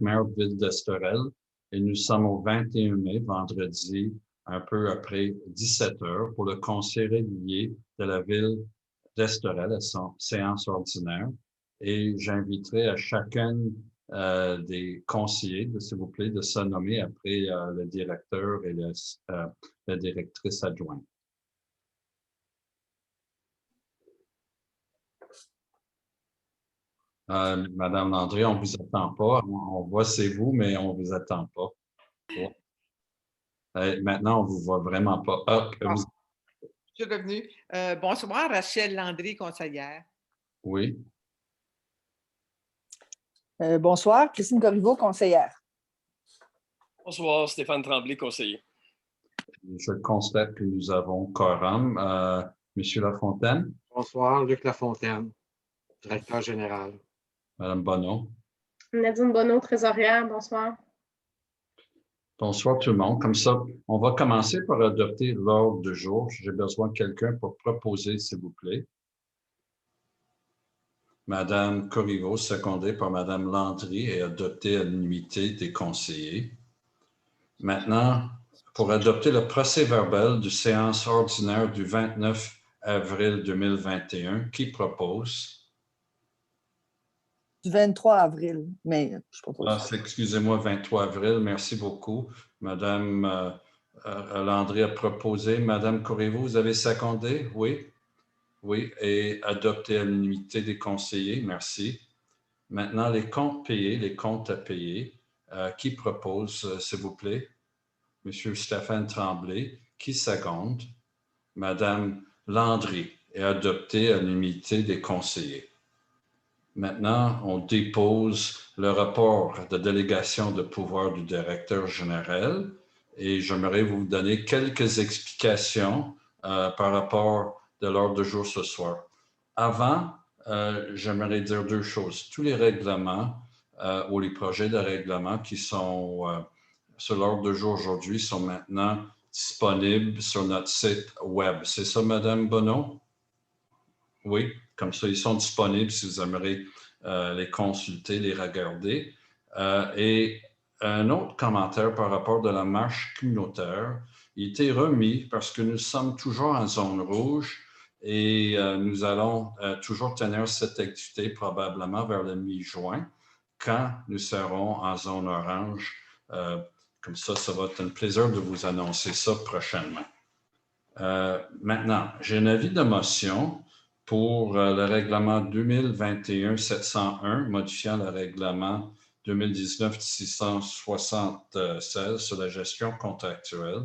maire de Ville d'Esterel, et nous sommes au 21 mai, vendredi, un peu après 17 heures, pour le conseil régulier de la Ville d'Esterel, à son séance ordinaire. Et j'inviterai à chacun des conseillers, s'il vous plaît, de se nommer après le directeur et la directrice adjointe. Madame Landry, on ne vous attend pas. On voit c'est vous, mais on ne vous attend pas. Maintenant, on ne vous voit vraiment pas. Je suis revenue. Bonsoir, Rachel Landry, conseillère. Oui. Bonsoir, Christine Corriveau, conseillère. Bonsoir, Stéphane Tremblay, conseiller. Je constate que nous avons quorum. Monsieur Lafontaine. Bonsoir, Luc Lafontaine, directeur général. Madame Bonneau. Nadine Bonneau, trésorière. Bonsoir. Bonsoir tout le monde. Comme ça, on va commencer par adopter l'ordre du jour. J'ai besoin de quelqu'un pour proposer, s'il vous plaît. Madame Corriveau, secondée par Madame Landry, et adoptée à l'unanimité des conseillers. Maintenant, pour adopter le procès-verbal de séance ordinaire du 29 avril 2021, qui propose? Du 23 avril, mais je propose. Excusez-moi, 23 avril, merci beaucoup. Madame Landry a proposé. Madame Corriveau, vous avez secondé? Oui? Oui, et adopté à l'unanimité des conseillers, merci. Maintenant, les comptes payés, les comptes à payer. Qui propose, s'il vous plaît? Monsieur Stéphane Tremblay. Qui seconde? Madame Landry est adoptée à l'unanimité des conseillers. Maintenant, on dépose le rapport de délégation de pouvoir du directeur général et j'aimerais vous donner quelques explications par rapport de l'ordre du jour ce soir. Avant, j'aimerais dire deux choses. Tous les règlements ou les projets de règlement qui sont sur l'ordre du jour aujourd'hui sont maintenant disponibles sur notre site web. C'est ça, Madame Bonneau? Oui, comme ça, ils sont disponibles si vous aimeriez les consulter, les regarder. Et un autre commentaire par rapport de la marche communautaire, il était remis parce que nous sommes toujours en zone rouge et nous allons toujours tenir cette activité probablement vers le mi-juin quand nous serons en zone orange. Comme ça, ça va être un plaisir de vous annoncer ça prochainement. Maintenant, j'ai un avis de motion pour le règlement 2021-701, modifiant le règlement 2019-676 sur la gestion contractuelle.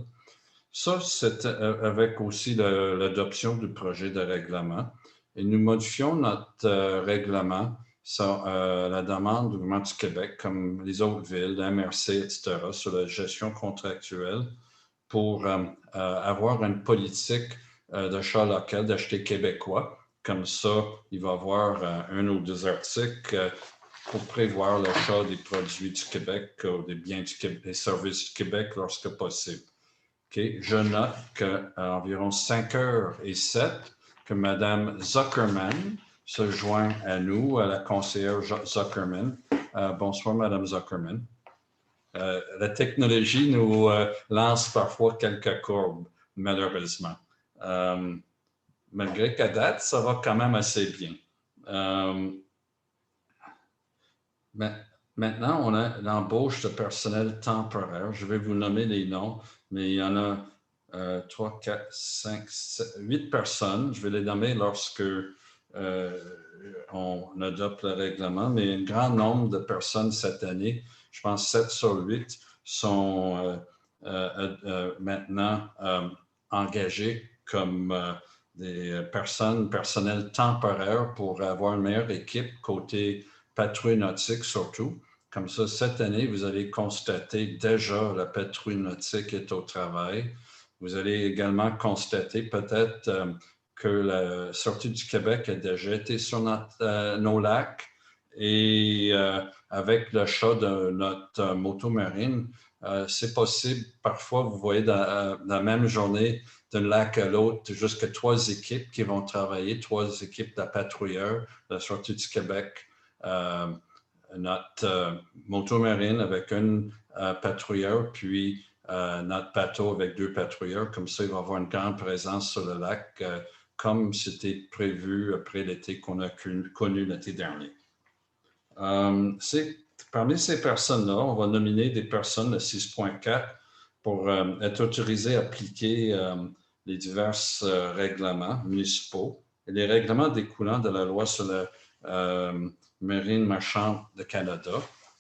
Ça, c'est avec aussi l'adoption du projet de règlement. Et nous modifions notre règlement sur la demande du gouvernement du Québec, comme les autres villes, la MRC, etc., sur la gestion contractuelle pour avoir une politique d'achat local, d'acheter québécois. Comme ça, il va y avoir un ou deux articles pour prévoir l'achat des produits du Québec, des biens du Québec, des services du Québec lorsque possible. Okay. Je note qu'à environ 5h07, que Mme Zuckerman se joint à nous, à la conseillère Zuckerman. Bonsoir, Mme Zuckerman. La technologie nous lance parfois quelques courbes, malheureusement. Malgré qu'à date, ça va quand même assez bien. Maintenant, on a l'embauche de personnel temporaire. Je vais vous nommer les noms, mais il y en a 3, 4, 5, 7, 8 personnes. Je vais les nommer lorsque on adopte le règlement, mais un grand nombre de personnes cette année, je pense 7 sur 8, sont maintenant engagées comme des personnel temporaire pour avoir une meilleure équipe côté patrouille nautique surtout. Comme ça, cette année, vous allez constater déjà la patrouille nautique est au travail. Vous allez également constater peut-être que la Sûreté du Québec a déjà été sur nos lacs et avec l'achat de notre moto marine, c'est possible. Parfois, vous voyez dans la même journée d'un lac à l'autre jusqu'à 3 équipes qui vont travailler, 3 équipes de patrouilleurs de la Sûreté du Québec notre moto marine avec un patrouilleur, puis notre bateau avec 2 patrouilleurs. Comme ça, il va y avoir une grande présence sur le lac, comme c'était prévu après l'été qu'on a connu l'été dernier. Parmi ces personnes-là, on va nominer des personnes de 6.4 pour être autorisées à appliquer les divers règlements municipaux et les règlements découlant de la loi sur la marine marchande de Canada.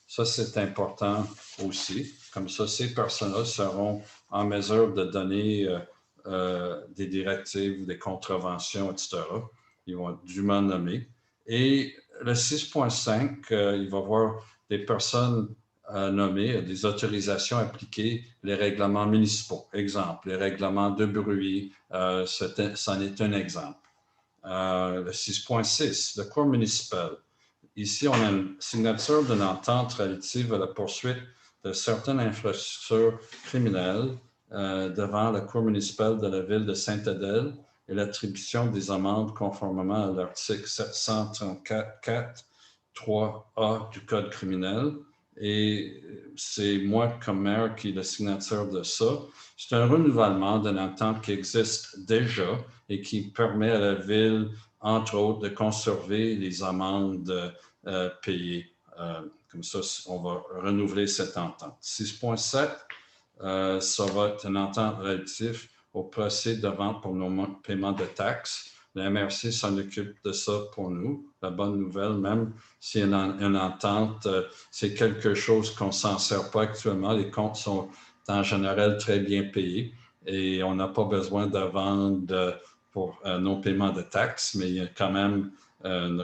Ça, c'est important aussi. Comme ça, ces personnes-là seront en mesure de donner des directives, des contraventions, etc. Ils vont être dûment nommés. Et le 6.5, il va y avoir des personnes nommées, des autorisations appliquées, les règlements municipaux. Exemple, les règlements de bruit, c'en est un exemple. Le 6.6, le corps municipal. Ici, on a une signature d'une entente relative à la poursuite de certaines infrastructures criminelles devant la Cour municipale de la ville de Sainte-Adèle et l'attribution des amendes conformément à l'article 734.3a du Code criminel. Et c'est moi, comme maire, qui ai la signature de ça. C'est un renouvellement d'une entente qui existe déjà et qui permet à la ville, entre autres, de conserver les amendes payées. Comme ça, on va renouveler cette entente. 6.7, ça va être une entente relative au procès de vente pour nos paiements de taxes. La MRC s'en occupe de ça pour nous. La bonne nouvelle, même s'il y a une entente, c'est quelque chose qu'on ne s'en sert pas actuellement. Les comptes sont en général très bien payés et on n'a pas besoin de vendre pour nos paiements de taxes, mais il y a quand même un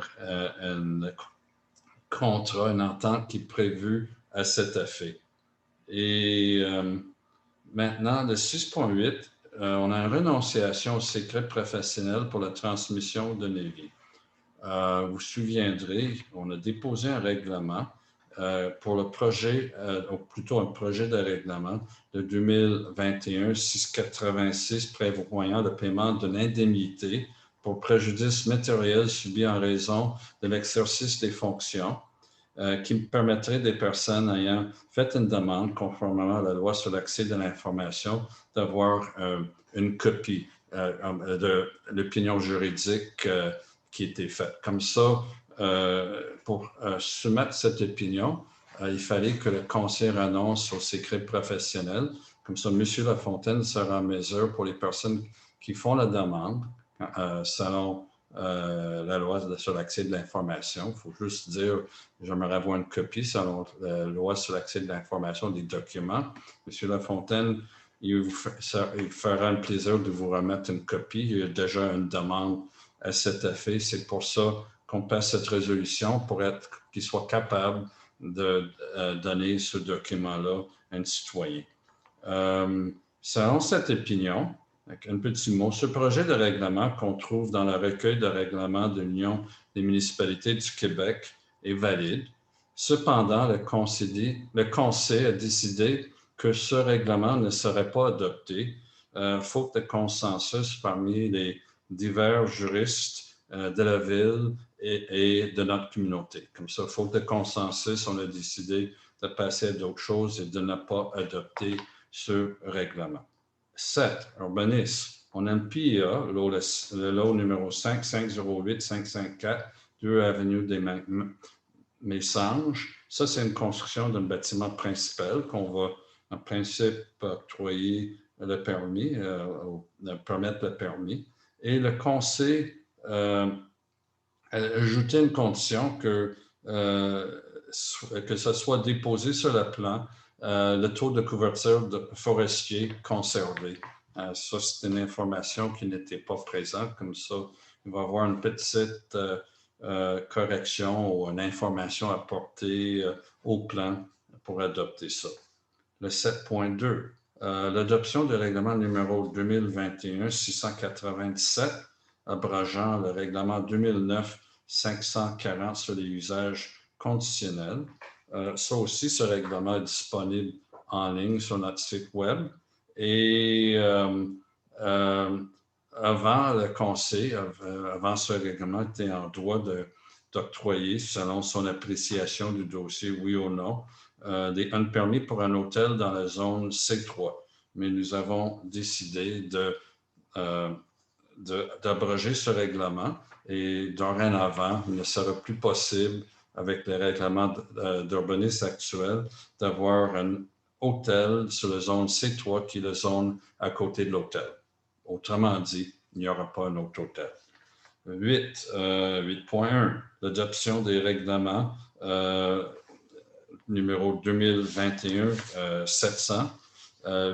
contrat, une entente qui est prévue à cet effet. Et maintenant, le 6.8, on a une renonciation au secret professionnel pour la transmission de Navy. Vous vous souviendrez, on a déposé un règlement pour le projet, ou plutôt un projet de règlement de 2021-686 prévoyant le paiement d'une indemnité pour préjudice matériel subi en raison de l'exercice des fonctions qui permettrait des personnes ayant fait une demande conformément à la loi sur l'accès de l'information d'avoir une copie de l'opinion juridique qui était faite. Comme ça, pour soumettre cette opinion, il fallait que le conseil renonce au secret professionnel. Comme ça, M. Lafontaine sera en mesure pour les personnes qui font la demande, selon la loi sur l'accès de l'information. Il faut juste dire, j'aimerais avoir une copie selon la loi sur l'accès de l'information des documents. M. Lafontaine, il fera un plaisir de vous remettre une copie. Il y a déjà une demande à cet effet. C'est pour ça qu'on passe cette résolution pour qu'il soit capable de donner ce document-là à un citoyen. Selon cette opinion, avec un petit mot, ce projet de règlement qu'on trouve dans le recueil de règlements de l'Union des municipalités du Québec est valide. Cependant, le conseil a décidé que ce règlement ne serait pas adopté, faute de consensus parmi les divers juristes de la ville et de notre communauté. Comme ça, faute de consensus, on a décidé de passer à d'autres choses et de ne pas adopter ce règlement. 7. Urbanisme. On a une PIA, le lot numéro 5, 508, 554, 2 avenue des Messanges. Ça, c'est une construction d'un bâtiment principal qu'on va, en principe, octroyer le permis, permettre le permis. Et le conseil a ajouté une condition que ce soit déposé sur le plan le taux de couverture forestier conservé. Ça, c'est une information qui n'était pas présente. Comme ça, il va y avoir une petite correction ou une information apportée au plan pour adopter ça. Le 7.2, l'adoption du règlement numéro 2021-697, abrogeant le règlement 2009-540 sur les usages conditionnels. Ça aussi, ce règlement est disponible en ligne sur notre site web. Et avant le conseil, avant ce règlement, était en droit de d'octroyer, selon son appréciation du dossier, oui ou non, un permis pour un hôtel dans la zone C3. Mais nous avons décidé d'abroger ce règlement et dorénavant, il ne sera plus possible, avec les règlements d'urbanisme actuels, d'avoir un hôtel sur la zone C3 qui est la zone à côté de l'hôtel. Autrement dit, il n'y aura pas un autre hôtel. 8.1, l'adoption des règlements numéro 2021-700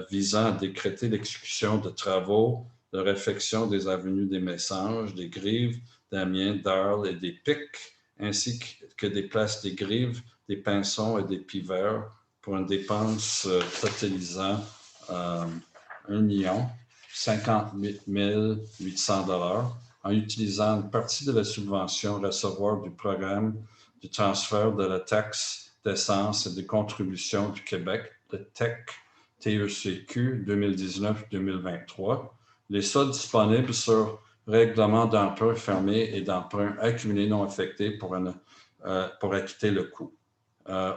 visant à décréter l'exécution de travaux de réfection des avenues des Messanges, des Grives, d'Amiens, d'Arles et des Pics, ainsi que des places des Grives, des Pinsons et des Pivers pour une dépense totalisant 1,058 800 $ en utilisant une partie de la subvention à recevoir du programme du transfert de la taxe d'essence et des contributions du Québec, le TECQ 2019-2023. Les soldes disponibles sur règlement d'emprunt fermé et d'emprunt accumulé non affecté pour acquitter le coût.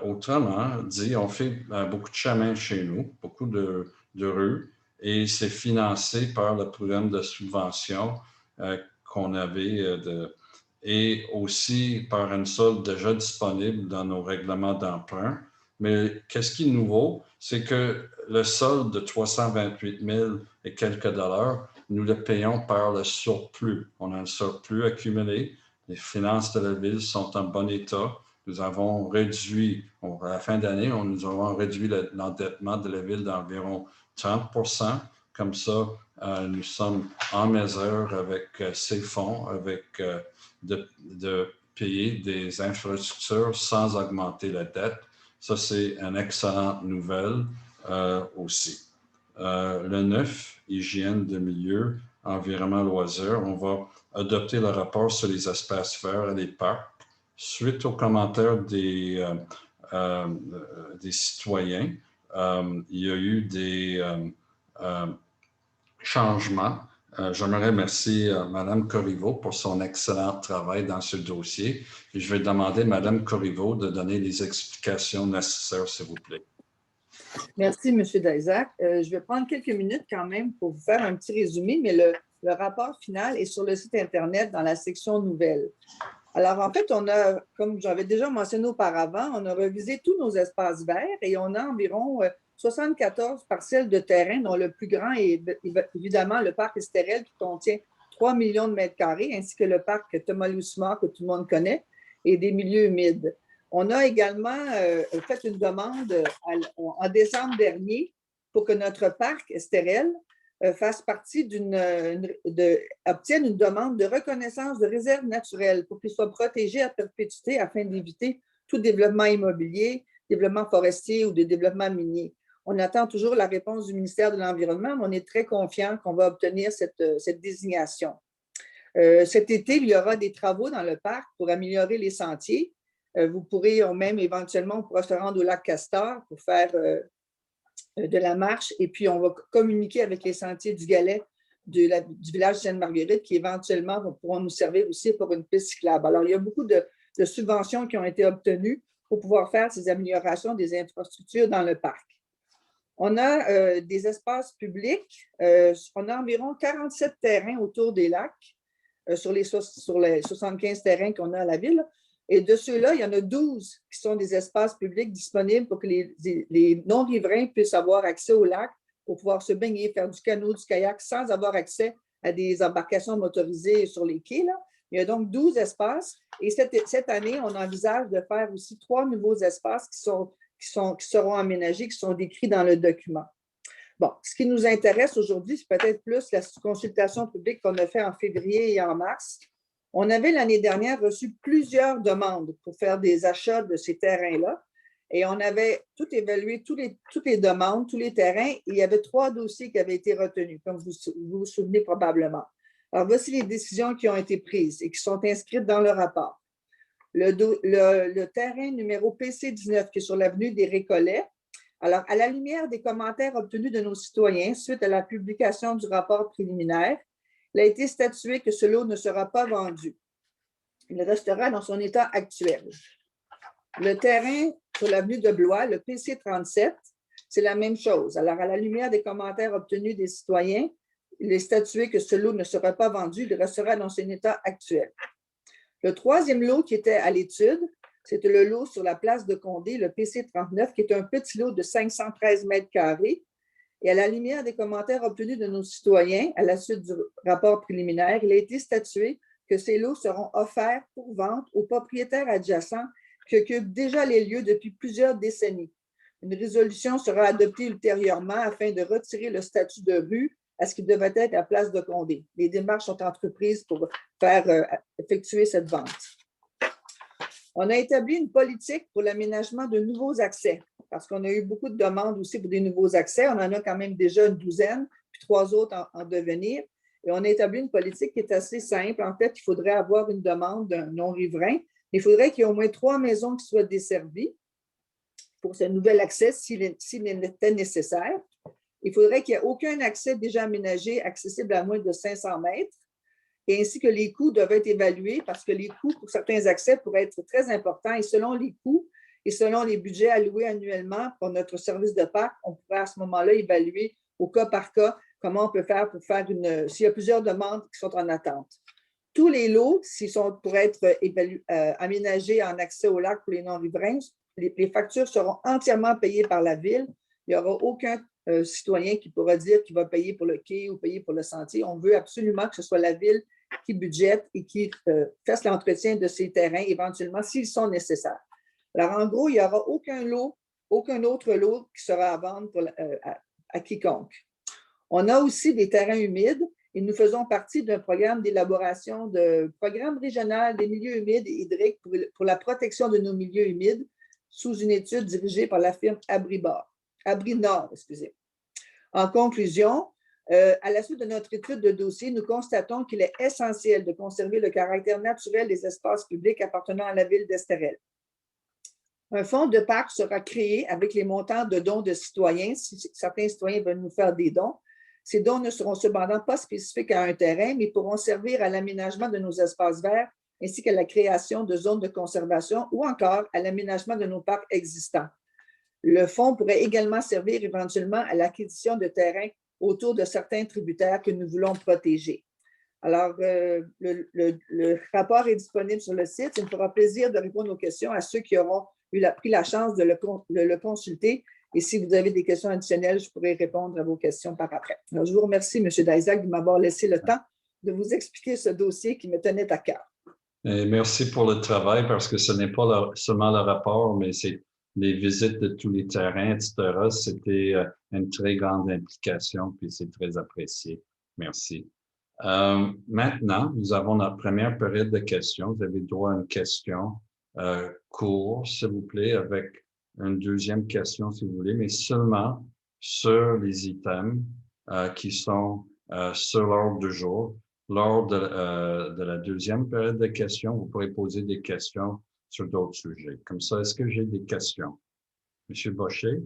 Autrement dit, on fait beaucoup de chemins chez nous, beaucoup de rues, et c'est financé par le programme de subvention qu'on avait et aussi par une solde déjà disponible dans nos règlements d'emprunt. Mais qu'est-ce qui est nouveau? C'est que le solde de 328 000 et quelques dollars, nous le payons par le surplus. On a un surplus accumulé. Les finances de la ville sont en bon état. Nous avons réduit, à la fin d'année, nous avons réduit l'endettement de la ville d'environ 30 %. Comme ça, nous sommes en mesure, avec ces fonds, de payer des infrastructures sans augmenter la dette. Ça, c'est une excellente nouvelle aussi. Le 9, hygiène de milieu, environnement, loisirs. On va adopter le rapport sur les espaces verts et les parcs. Suite aux commentaires des citoyens, il y a eu des changements. J'aimerais remercier Mme Corriveau pour son excellent travail dans ce dossier. Et je vais demander à Mme Corriveau de donner les explications nécessaires, s'il vous plaît. Merci, M. Daisac. Je vais prendre quelques minutes quand même pour vous faire un petit résumé, mais le rapport final est sur le site Internet dans la section Nouvelles. Alors, en fait, on a, comme j'avais déjà mentionné auparavant, on a revisé tous nos espaces verts et on a environ 74 parcelles de terrain, dont le plus grand est évidemment le parc Estérel qui contient 3 millions de mètres carrés, ainsi que le parc Thomas-Louis-Simard que tout le monde connaît, et des milieux humides. On a également fait une demande en décembre dernier pour que notre parc Estérel fasse partie obtienne une demande de reconnaissance de réserve naturelle pour qu'il soit protégé à perpétuité afin d'éviter tout développement immobilier, développement forestier ou de développement minier. On attend toujours la réponse du ministère de l'Environnement, mais on est très confiant qu'on va obtenir cette désignation. Cet été, il y aura des travaux dans le parc pour améliorer les sentiers. Vous pourrez même éventuellement se rendre au lac Castor pour faire de la marche, et puis on va communiquer avec les sentiers du Galet du village de Sainte-Marguerite qui éventuellement pourront nous servir aussi pour une piste cyclable. Alors, il y a beaucoup de subventions qui ont été obtenues pour pouvoir faire ces améliorations des infrastructures dans le parc. On a des espaces publics. On a environ 47 terrains autour des lacs sur les 75 terrains qu'on a à la ville. Et de ceux-là, il y en a 12 qui sont des espaces publics disponibles pour que les non-riverains puissent avoir accès au lac pour pouvoir se baigner, faire du canot, du kayak, sans avoir accès à des embarcations motorisées sur les quais. Là. Il y a donc 12 espaces. Et cette année, on envisage de faire aussi 3 nouveaux espaces qui seront aménagés, qui sont décrits dans le document. Bon, ce qui nous intéresse aujourd'hui, c'est peut-être plus la consultation publique qu'on a fait en février et en mars. On avait l'année dernière reçu plusieurs demandes pour faire des achats de ces terrains-là et on avait tout évalué, toutes les demandes, tous les terrains, et il y avait 3 dossiers qui avaient été retenus, comme vous vous souvenez probablement. Alors, voici les décisions qui ont été prises et qui sont inscrites dans le rapport. Le terrain numéro PC19 qui est sur l'avenue des Récollets. Alors, à la lumière des commentaires obtenus de nos citoyens suite à la publication du rapport préliminaire, il a été statué que ce lot ne sera pas vendu. il restera dans son état actuel. Le terrain sur l'avenue de Blois, le PC37, c'est la même chose. Alors, à la lumière des commentaires obtenus des citoyens, il est statué que ce lot ne sera pas vendu, il restera dans son état actuel. Le troisième lot qui était à l'étude, c'était le lot sur la place de Condé, le PC39, qui est un petit lot de 513 mètres carrés. Et à la lumière des commentaires obtenus de nos citoyens, à la suite du rapport préliminaire, il a été statué que ces lots seront offerts pour vente aux propriétaires adjacents qui occupent déjà les lieux depuis plusieurs décennies. Une résolution sera adoptée ultérieurement afin de retirer le statut de rue à ce qui devait être à place de Condé. Les démarches sont entreprises pour faire effectuer cette vente. On a établi une politique pour l'aménagement de nouveaux accès, parce qu'on a eu beaucoup de demandes aussi pour des nouveaux accès. On en a quand même déjà une douzaine, puis 3 autres en devenir. Et on a établi une politique qui est assez simple. En fait, il faudrait avoir une demande d'un non-riverain. Il faudrait qu'il y ait au moins 3 maisons qui soient desservies pour ce nouvel accès s'il était nécessaire. Il faudrait qu'il n'y ait aucun accès déjà aménagé accessible à moins de 500 mètres. Et ainsi que les coûts doivent être évalués parce que les coûts pour certains accès pourraient être très importants et selon les coûts et selon les budgets alloués annuellement pour notre service de parc, on pourrait à ce moment-là évaluer au cas par cas comment on peut faire pour faire s'il y a plusieurs demandes qui sont en attente. Tous les lots, s'ils sont pour être aménagés en accès au lac pour les non-riverains, les factures seront entièrement payées par la ville. Il n'y aura aucun citoyen qui pourra dire qu'il va payer pour le quai ou payer pour le sentier. On veut absolument que ce soit la ville qui budgète et qui fasse l'entretien de ces terrains éventuellement s'ils sont nécessaires. Alors, en gros, il n'y aura aucun autre lot qui sera à vendre à quiconque. On a aussi des terrains humides et nous faisons partie d'un programme d'élaboration de programme régional des milieux humides et hydriques pour la protection de nos milieux humides sous une étude dirigée par la firme Abri Nord. En conclusion, à la suite de notre étude de dossier, nous constatons qu'il est essentiel de conserver le caractère naturel des espaces publics appartenant à la ville d'Estérel. Un fonds de parc sera créé avec les montants de dons de citoyens, si certains citoyens veulent nous faire des dons. Ces dons ne seront cependant pas spécifiques à un terrain, mais pourront servir à l'aménagement de nos espaces verts ainsi qu'à la création de zones de conservation ou encore à l'aménagement de nos parcs existants. Le fonds pourrait également servir éventuellement à l'acquisition de terrains autour de certains tributaires que nous voulons protéger. Alors, le rapport est disponible sur le site. Il me fera plaisir de répondre aux questions à ceux qui auront pris la chance de le consulter. Et si vous avez des questions additionnelles, je pourrai répondre à vos questions par après. Alors, je vous remercie, M. Daisac, de m'avoir laissé le temps de vous expliquer ce dossier qui me tenait à cœur. Et merci pour le travail parce que ce n'est pas seulement le rapport, mais c'est les visites de tous les terrains, etc. C'était une très grande implication, puis c'est très apprécié. Merci. Maintenant, nous avons notre première période de questions. Vous avez droit à une question courte, s'il vous plaît, avec une deuxième question, si vous voulez, mais seulement sur les items qui sont sur l'ordre du jour. Lors de la deuxième période de questions, vous pourrez poser des questions sur d'autres sujets. Comme ça, est-ce que j'ai des questions? Monsieur Bochet?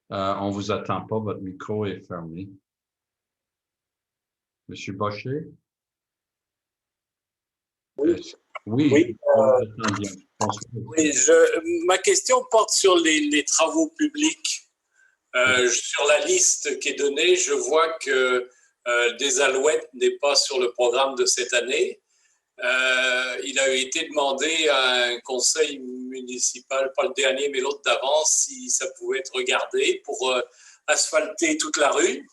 On ne vous attend pas, votre micro est fermé. Monsieur Bochet? Oui. Oui. Oui, ma question porte sur les travaux publics. Sur la liste qui est donnée, je vois que des Alouettes n'est pas sur le programme de cette année. Il a été demandé à un conseil municipal, pas le dernier, mais l'autre d'avant, si ça pouvait être regardé pour asphalter toute la rue,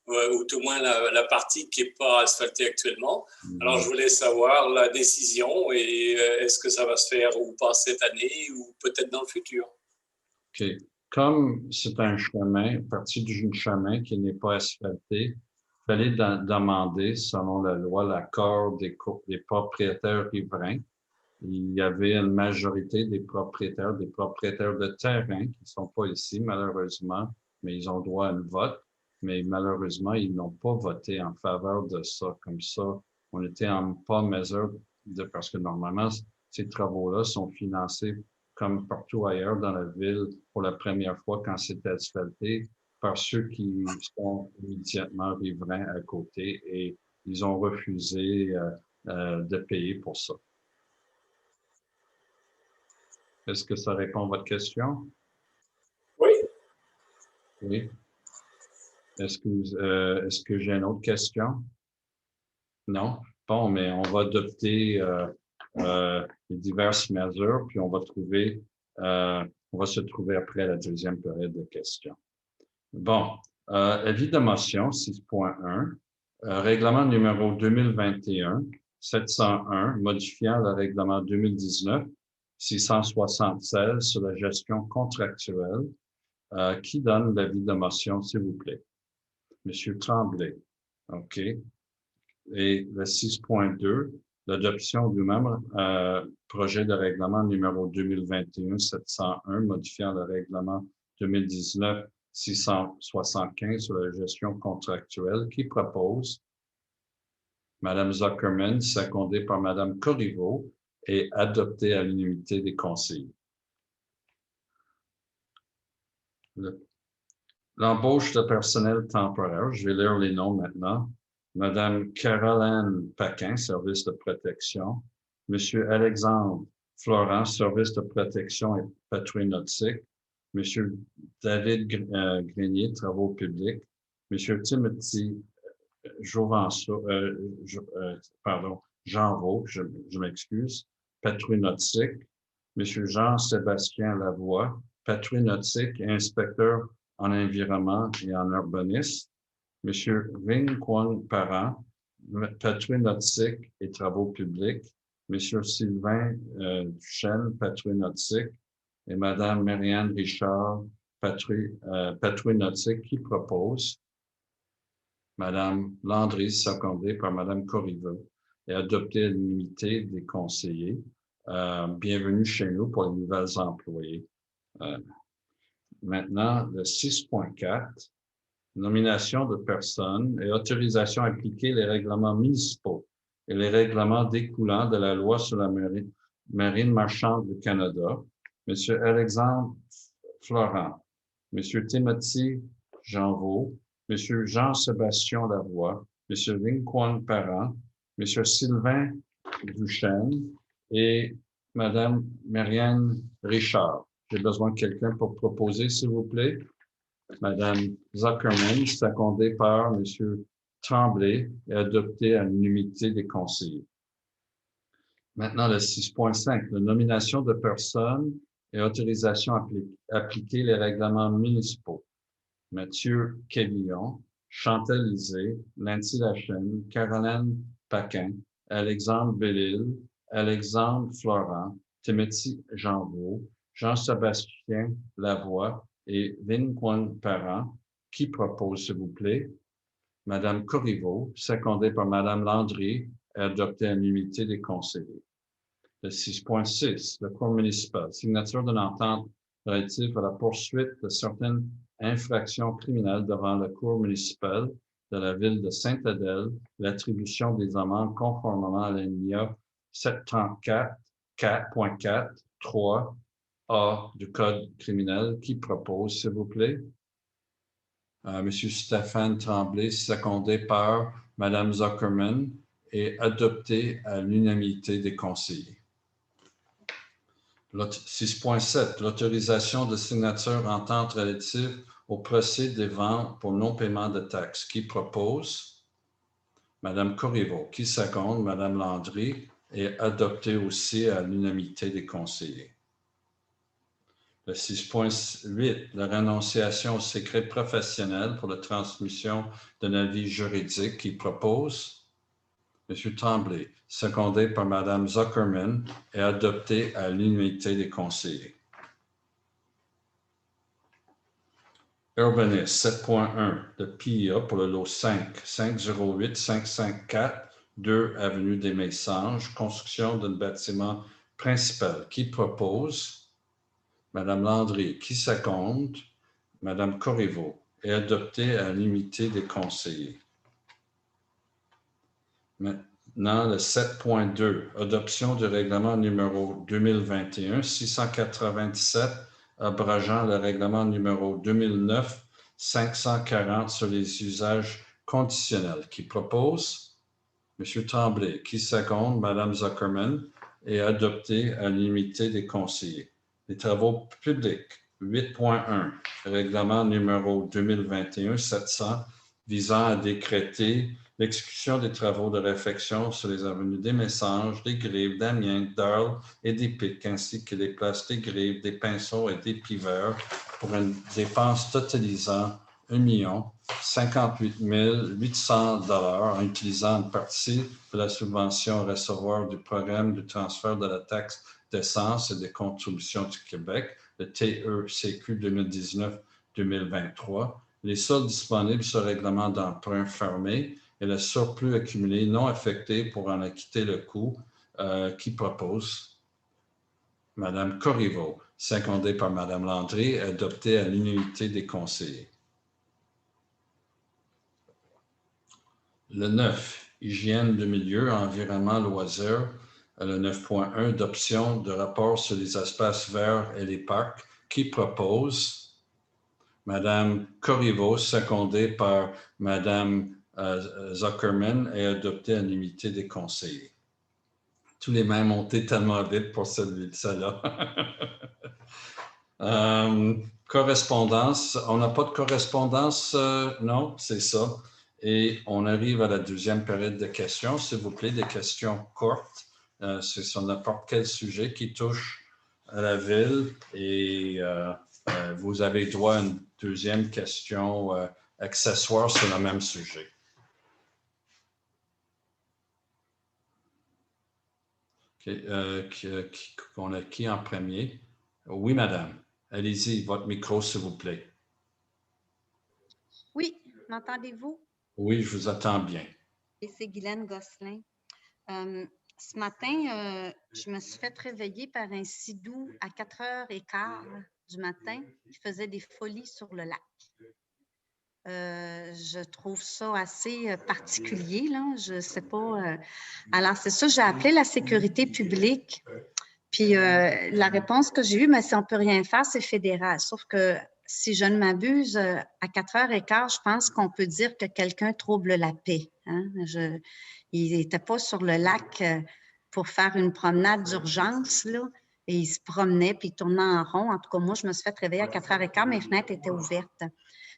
ou tout moins la partie qui n'est pas asphaltée actuellement. Alors, je voulais savoir la décision et est-ce que ça va se faire ou pas cette année ou peut-être dans le futur. OK. Comme c'est un chemin, partie d'un chemin qui n'est pas asphalté, il fallait demander, selon la loi, l'accord des propriétaires riverains. Il y avait une majorité des propriétaires de terrain qui ne sont pas ici, malheureusement, mais ils ont droit à un vote. Mais malheureusement, ils n'ont pas voté en faveur de ça. Comme ça, on n'était pas en mesure parce que normalement, ces travaux-là sont financés comme partout ailleurs dans la ville pour la première fois quand c'est asphalté par ceux qui sont immédiatement riverains à côté et ils ont refusé de payer pour ça. Est-ce que ça répond à votre question? Oui. Oui. Est-ce que j'ai une autre question? Non? Bon, mais on va adopter les diverses mesures, puis on va se trouver après la deuxième période de questions. Bon, avis de motion 6.1, règlement numéro 2021-701, modifiant le règlement 2019-676 sur la gestion contractuelle. Qui donne l'avis de motion, s'il vous plaît? Monsieur Tremblay. OK. Et le 6.2, l'adoption du même projet de règlement numéro 2021-701, modifiant le règlement 2019-675 sur la gestion contractuelle, qui propose Mme Zuckerman, secondée par Mme Corriveau, et adoptée à l'unanimité des conseillers. L'embauche de personnel temporaire, je vais lire les noms maintenant. Madame Caroline Paquin, service de protection. Monsieur Alexandre Florent, service de protection et patrouille nautique. Monsieur David Grenier, travaux publics. Monsieur Timothy Jeanreau, je m'excuse, patrouille nautique. Monsieur Jean-Sébastien Lavoie, patrouille nautique et inspecteur en environnement et en urbanisme. Monsieur Vinh Quan Parent, patrouille nautique et travaux publics. Monsieur Sylvain Duchesne, patrouille nautique. Et Madame Marianne Richard, patrouille nautique, qui propose Madame Landry, secondée par Madame Corriveau, et adoptée à l'unanimité des conseillers. Bienvenue chez nous pour les nouvelles employés. Maintenant, le 6.4, nomination de personnes et autorisation à appliquer les règlements municipaux et les règlements découlant de la loi sur la marine marchande du Canada. Monsieur Alexandre Florent, Monsieur Timothy Jeanreau, Monsieur Jean-Sébastien Lavoie, Monsieur Vinh Quan Parent, Monsieur Sylvain Duchesne et Madame Marianne Richard. J'ai besoin de quelqu'un pour proposer, s'il vous plaît. Madame Zuckerman, secondée par Monsieur Tremblay et adoptée à l'unanimité des conseillers. Maintenant, le 6.5, la nomination de personnes et autorisation à appliquer les règlements municipaux. Mathieu Quévillon, Chantal Lisée, Nancy Lachaine, Caroline Paquin, Alexandre Bellil, Alexandre Florent, Timothy Jeanreau, Jean-Sébastien Lavoie et Vinh Quan Parent. Qui propose, s'il vous plaît? Madame Corriveau, secondée par Madame Landry, et adoptée à l'unanimité des conseillers. Le 6.6, le cours municipal, signature d'une entente relative à la poursuite de certaines infractions criminelles devant le cours municipal de la ville de Sainte-Adèle, l'attribution des amendes conformément à l'alinéa 734.4.3a du Code criminel. Qui propose, s'il vous plaît? Monsieur Stéphane Tremblay, secondé par Madame Zuckerman et adopté à l'unanimité des conseillers. 6.7, l'autorisation de signature entente relative au procès des ventes pour non-paiement de taxes. Qui propose? Madame Corriveau. Qui seconde? Madame Landry. Et adopté aussi à l'unanimité des conseillers. Le 6.8, la renonciation au secret professionnel pour la transmission d'un avis juridique. Qui propose? Monsieur Tremblay, secondé par Madame Zuckerman et adopté à l'unanimité des conseillers. Urbanisme 7.1, le PIA pour le lot 5, 508 554, 2 avenue des Messanges, construction d'un bâtiment principal. Qui propose? Madame Landry. Qui seconde? Madame Corriveau. Et adopté à l'unanimité des conseillers. Maintenant, le 7.2, adoption du règlement numéro 2021-697, abrogeant le règlement numéro 2009-540 sur les usages conditionnels. Qui propose? M. Tremblay, qui seconde, Mme Zuckerman, et adopté à l'unanimité des conseillers. Les travaux publics, 8.1, règlement numéro 2021-700, visant à décréter l'exécution des travaux de réfection sur les avenues des Messanges, des Grives, d'Amiens, d'Arles et des Pics, ainsi que les places des Grives, des Pinceaux et des Piveurs, pour une dépense totalisant 1 058 800 $ en utilisant une partie de la subvention à recevoir du programme de transfert de la taxe d'essence et des contributions du Québec, le TECQ 2019-2023, les soldes disponibles sur règlement d'emprunt fermé et le surplus accumulé non affecté pour en acquitter le coût qui propose Mme Corriveau, secondée par Mme Landry, adopté à l'unanimité des conseillers. Le 9, hygiène de milieu, environnement, loisirs. Le 9.1, adoption de rapport sur les espaces verts et les parcs, qui propose Mme Corriveau, secondée par Mme Zuckerman, et adopté à l'unanimité des conseillers. Tous les mains montaient tellement vite pour celle-là. Correspondance, on n'a pas de correspondance, non, c'est ça. Et on arrive à la deuxième période de questions. S'il vous plaît, des questions courtes. C'est sur n'importe quel sujet qui touche à la ville. Et vous avez droit à une deuxième question accessoire sur le même sujet. Okay. On a qui en premier? Oui, madame. Allez-y, votre micro, s'il vous plaît. Oui, m'entendez-vous? Oui, je vous attends bien. C'est Guylaine Gosselin. Ce matin, je me suis fait réveiller par un sidou à 4h15 du matin qui faisait des folies sur le lac. Je trouve ça assez particulier, là. Je ne sais pas. Alors, c'est ça, j'ai appelé la sécurité publique. Puis la réponse que j'ai eue, mais si on ne peut rien faire, c'est fédéral. Sauf que si je ne m'abuse, à 4h15, je pense qu'on peut dire que quelqu'un trouble la paix. Hein? Il n'était pas sur le lac pour faire une promenade d'urgence, là, et il se promenait, puis il tournait en rond. En tout cas, moi, je me suis fait réveiller à 4h15, mes fenêtres étaient ouvertes.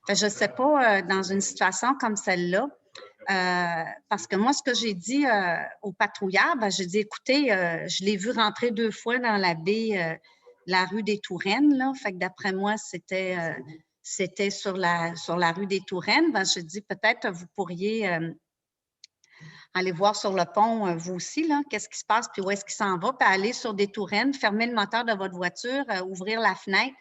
Fait, je ne sais pas, dans une situation comme celle-là, parce que moi, ce que j'ai dit aux patrouilleurs, j'ai dit, écoutez, je l'ai vu rentrer 2 fois dans la baie, la rue des Touraines, là. Fait que d'après moi, c'était sur la rue des Touraines. J'ai dit, peut-être vous pourriez aller voir sur le pont, vous aussi, là, qu'est-ce qui se passe, puis où est-ce qu'il s'en va, puis aller sur des Touraines, fermer le moteur de votre voiture, ouvrir la fenêtre,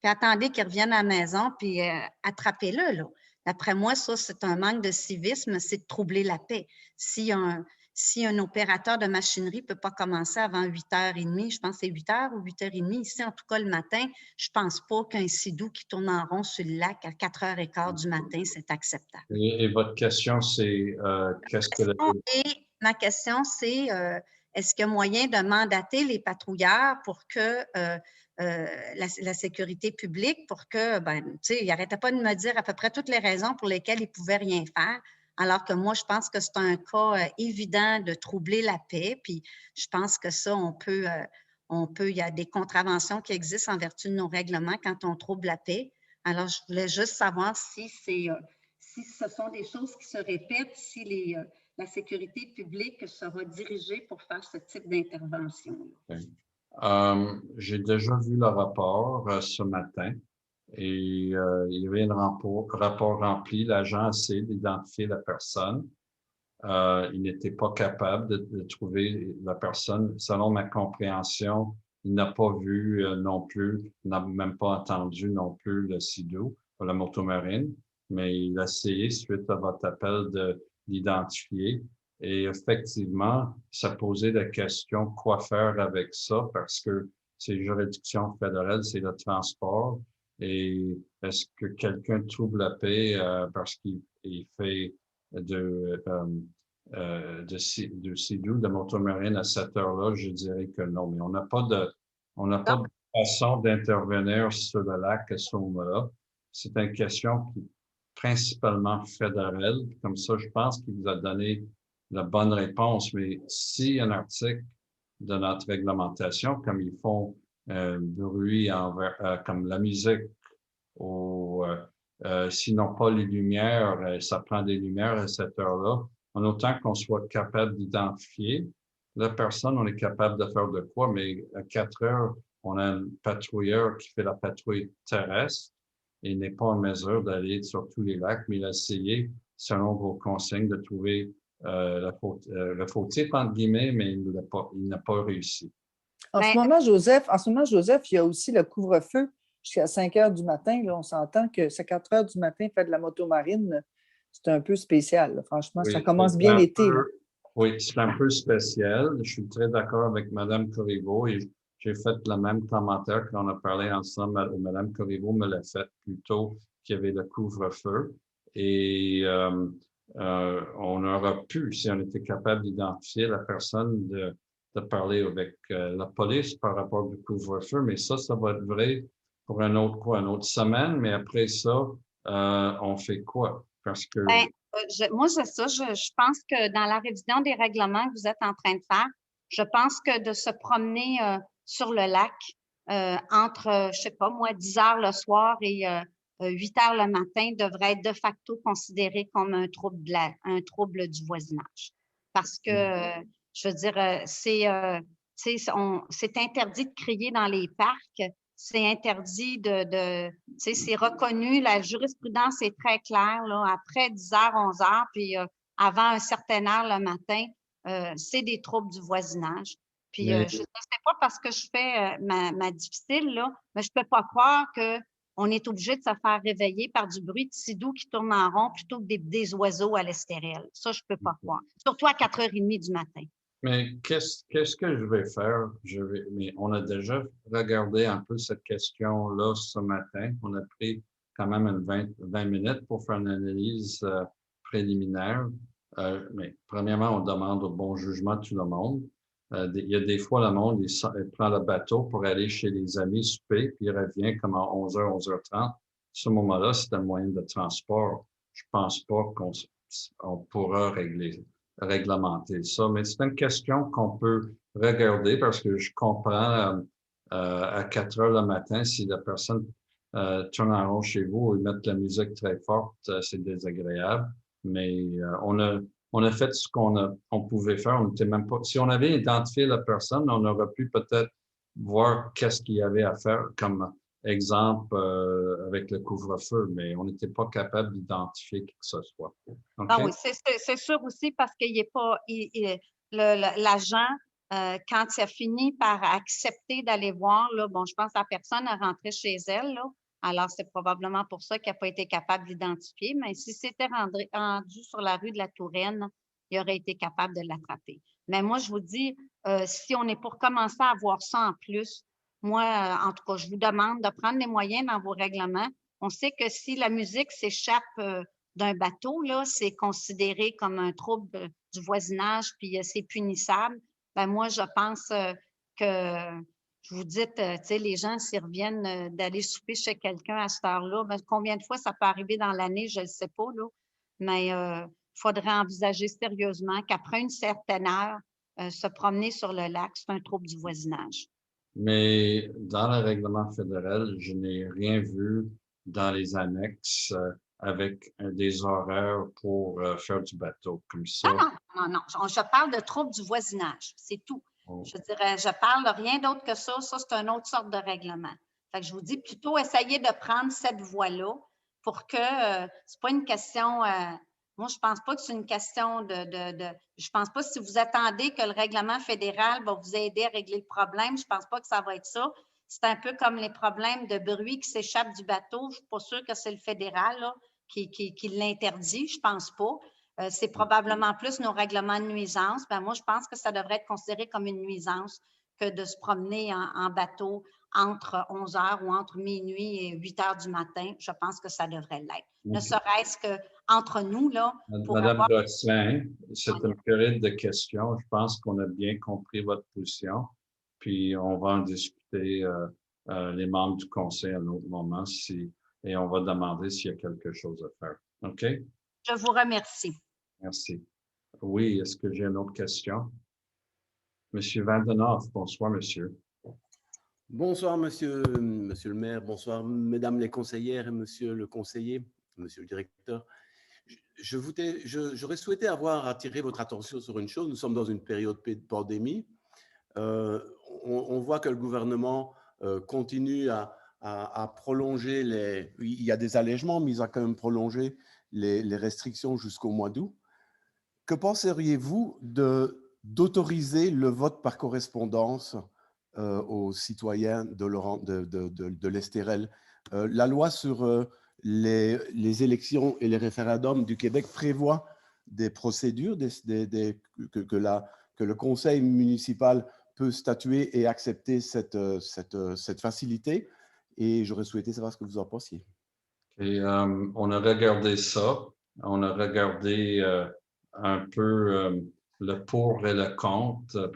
puis attendez qu'il revienne à la maison, puis attrapez-le, là. D'après moi, ça, c'est un manque de civisme, c'est de troubler la paix. Si un opérateur de machinerie ne peut pas commencer avant 8h30, je pense que c'est 8h ou 8h30, ici, en tout cas, le matin, je ne pense pas qu'un sidou qui tourne en rond sur le lac à 4h15 du matin, c'est acceptable. Et votre question, c'est qu'est-ce que... Ma question, c'est est-ce qu'il y a moyen de mandater les patrouilleurs pour que la sécurité publique, pour que, tu sais, ils n'arrêtaient pas de me dire à peu près toutes les raisons pour lesquelles ils ne pouvaient rien faire, alors que moi, je pense que c'est un cas évident de troubler la paix, puis je pense que ça, il y a des contraventions qui existent en vertu de nos règlements quand on trouble la paix. Alors, je voulais juste savoir si ce sont des choses qui se répètent, si la sécurité publique sera dirigée pour faire ce type d'intervention. Okay. J'ai déjà vu le rapport ce matin et il y avait un rapport rempli. L'agent a essayé d'identifier la personne. Il n'était pas capable de trouver la personne. Selon ma compréhension, il n'a pas vu non plus, n'a même pas entendu non plus le sidou, la motomarine, mais il a essayé, suite à votre appel, de l'identifier. Et effectivement, ça posait la question quoi faire avec ça, parce que c'est juridiction fédérale, c'est le transport. Et est-ce que quelqu'un trouve la paix parce qu'il fait de sidou, de motomarine à cette heure-là? Je dirais que non, mais on n'a pas de façon d'intervenir sur le lac à ce moment-là. C'est une question qui est principalement fédérale. Comme ça, je pense qu'il vous a donné la bonne réponse, mais si un article de notre réglementation, comme ils font bruit comme la musique, ou sinon pas les lumières, ça prend des lumières à cette heure-là, en autant qu'on soit capable d'identifier la personne, on est capable de faire de quoi, mais à 4 heures, on a un patrouilleur qui fait la patrouille terrestre et n'est pas en mesure d'aller sur tous les lacs, mais il a essayé, selon vos consignes, de trouver le fautif, entre guillemets, mais il n'a pas réussi. En ce moment, Joseph, il y a aussi le couvre-feu jusqu'à 5 heures du matin. Là, on s'entend que c'est 4 heures du matin, faire de la motomarine, c'est un peu spécial. Là. Franchement, Oui, ça commence bien l'été. Oui, c'est un peu spécial. Je suis très d'accord avec Mme Corriveau et j'ai fait le même commentaire quand on a parlé ensemble. Mme Corriveau me l'a fait plus tôt qu'il y avait le couvre-feu. Et on aurait pu, si on était capable d'identifier la personne, de parler avec la police par rapport au couvre-feu. Mais ça va être vrai pour une autre semaine. Mais après ça, on fait quoi? Parce que... moi, c'est ça. Je pense que dans la révision des règlements que vous êtes en train de faire, je pense que de se promener sur le lac entre, je sais pas moi, 10 heures le soir et 8 heures le matin devrait être de facto considéré comme un trouble du voisinage. Parce que, je veux dire, c'est interdit de crier dans les parcs. C'est interdit c'est reconnu, la jurisprudence est très claire, là, après 10 heures, 11 heures, puis avant un certain heure le matin, c'est des troubles du voisinage. Puis je ne sais pas parce que je fais ma difficile, là, mais je ne peux pas croire qu'on est obligé de se faire réveiller par du bruit de sidou qui tourne en rond plutôt que des oiseaux à l'estérel. Ça, je ne peux pas croire. Surtout à 4h30 du matin. Mais qu'est-ce que je vais faire? Mais on a déjà regardé un peu cette question-là ce matin. On a pris quand même 20 minutes pour faire une analyse préliminaire. Mais premièrement, on demande au bon jugement de tout le monde. Il y a des fois, le monde, il prend le bateau pour aller chez les amis souper, puis il revient comme à 11h, 11h30. À ce moment-là, c'est un moyen de transport. Je pense pas qu'on pourra réglementer ça. Mais c'est une question qu'on peut regarder parce que je comprends à 4 heures le matin, si la personne tourne en rond chez vous et mettre la musique très forte, c'est désagréable. Mais on a fait ce on pouvait faire. On était même pas. Si on avait identifié la personne, on aurait pu peut-être voir qu'est-ce qu'il y avait à faire comme exemple avec le couvre-feu, mais on n'était pas capable d'identifier qui que ce soit. Okay? Ah oui, c'est sûr aussi parce qu'il n'est pas l'agent, quand il a fini par accepter d'aller voir, là, bon, je pense que la personne est rentrée chez elle, là, alors c'est probablement pour ça qu'il n'a pas été capable d'identifier, mais si c'était rendu sur la rue de la Touraine, il aurait été capable de l'attraper. Mais moi, je vous dis, si on est pour commencer à voir ça en plus, moi, en tout cas, je vous demande de prendre les moyens dans vos règlements. On sait que si la musique s'échappe d'un bateau, là, c'est considéré comme un trouble du voisinage, puis c'est punissable. Ben moi, je pense que je vous dis, tu sais, les gens, s'ils reviennent d'aller souper chez quelqu'un à cette heure-là, ben, combien de fois ça peut arriver dans l'année, je ne sais pas, là. Mais il faudrait envisager sérieusement qu'après une certaine heure, se promener sur le lac, c'est un trouble du voisinage. Mais dans le règlement fédéral, je n'ai rien vu dans les annexes avec des horaires pour faire du bateau comme ça. Non. Je parle de trouble du voisinage, c'est tout. Oh. Je dirais, je parle de rien d'autre que ça. Ça, c'est une autre sorte de règlement. Fait que je vous dis plutôt essayer de prendre cette voie-là pour que c'est pas une question. Moi, je pense pas que c'est une question je pense pas si vous attendez que le règlement fédéral va vous aider à régler le problème. Je pense pas que ça va être ça. C'est un peu comme les problèmes de bruit qui s'échappent du bateau. Je suis pas sûre que c'est le fédéral là, qui l'interdit. Je pense pas. C'est probablement plus nos règlements de nuisance. Ben, moi, je pense que ça devrait être considéré comme une nuisance que de se promener en bateau entre 11 heures ou entre minuit et 8 heures du matin. Je pense que ça devrait l'être. Okay. Ne serait-ce qu'entre nous, là. Madame Gosselin, c'est une période de questions. Je pense qu'on a bien compris votre position. Puis, on va en discuter les membres du conseil à un autre moment et on va demander s'il y a quelque chose à faire. OK? Je vous remercie. Merci. Oui, est-ce que j'ai une autre question? Monsieur Vandenhoff, bonsoir, monsieur. Bonsoir, monsieur le maire. Bonsoir, mesdames les conseillères et monsieur le conseiller, monsieur le directeur. J'aurais souhaité avoir attiré votre attention sur une chose. Nous sommes dans une période de pandémie. On voit que le gouvernement continue à prolonger il y a des allègements, mais il a quand même prolongé les restrictions jusqu'au mois d'août. Que penseriez-vous d'autoriser le vote par correspondance aux citoyens de l'Estérel? La loi sur les élections et les référendums du Québec prévoit des procédures que le conseil municipal peut statuer et accepter cette facilité. Et j'aurais souhaité savoir ce que vous en pensiez. Et, on a regardé ça. On a regardé un peu le pour et le contre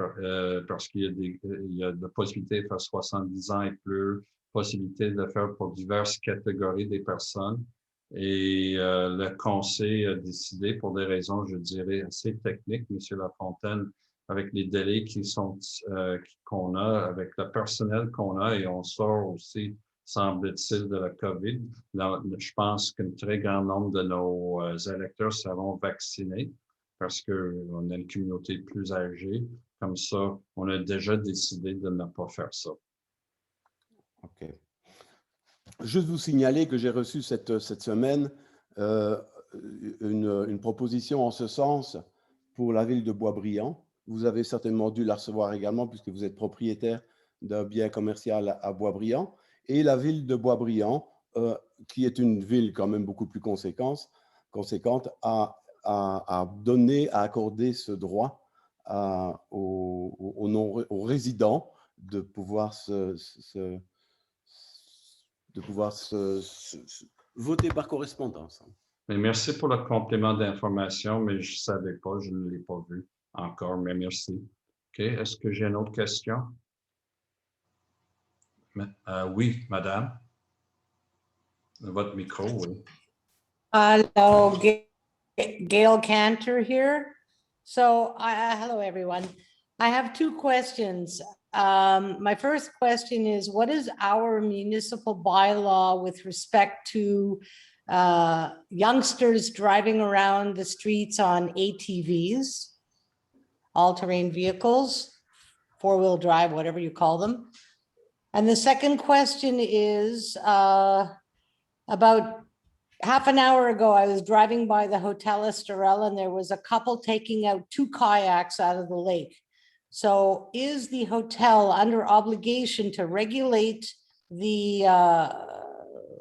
parce qu'il y a la possibilité de faire 70 ans et plus, possibilité de faire pour diverses catégories des personnes. Et le conseil a décidé, pour des raisons, je dirais, assez techniques, M. Lafontaine, avec les délais qu'on a, avec le personnel qu'on a, et on sort aussi, semble-t-il, de la COVID. Là, je pense qu'un très grand nombre de nos électeurs seront vaccinés parce qu'on a une communauté plus âgée. Comme ça, on a déjà décidé de ne pas faire ça. OK. Juste vous signaler que j'ai reçu cette semaine une proposition en ce sens pour la ville de Boisbriand. Vous avez certainement dû la recevoir également puisque vous êtes propriétaire d'un bien commercial à Boisbriand. Et la ville de Boisbriand, qui est une ville quand même beaucoup plus conséquente, a accordé ce droit aux résidents de pouvoir voter par correspondance. Mais merci pour le complément d'information, mais je ne savais pas, je ne l'ai pas vu encore, mais merci. OK, est-ce que j'ai une autre question? Oui, madame. Votre micro, oui. Hello, Gail Cantor here. So, hello, everyone. I have two questions. My first question is, what is our municipal bylaw with respect to youngsters driving around the streets on ATVs, all-terrain vehicles, four-wheel drive, whatever you call them? And the second question is, about half an hour ago, I was driving by the Hotel Estoril and there was a couple taking out two kayaks out of the lake. So is the hotel under obligation to regulate the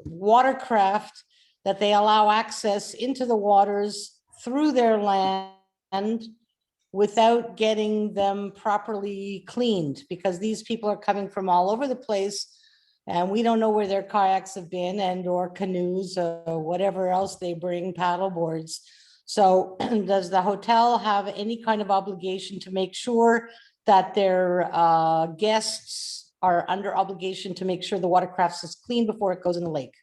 watercraft that they allow access into the waters through their land without getting them properly cleaned? Because these people are coming from all over the place and we don't know where their kayaks have been and or canoes or whatever else they bring, paddle boards. So does the hotel have any kind of obligation to make sure that their guests are under obligation to make sure the watercraft is clean before it goes in the lake?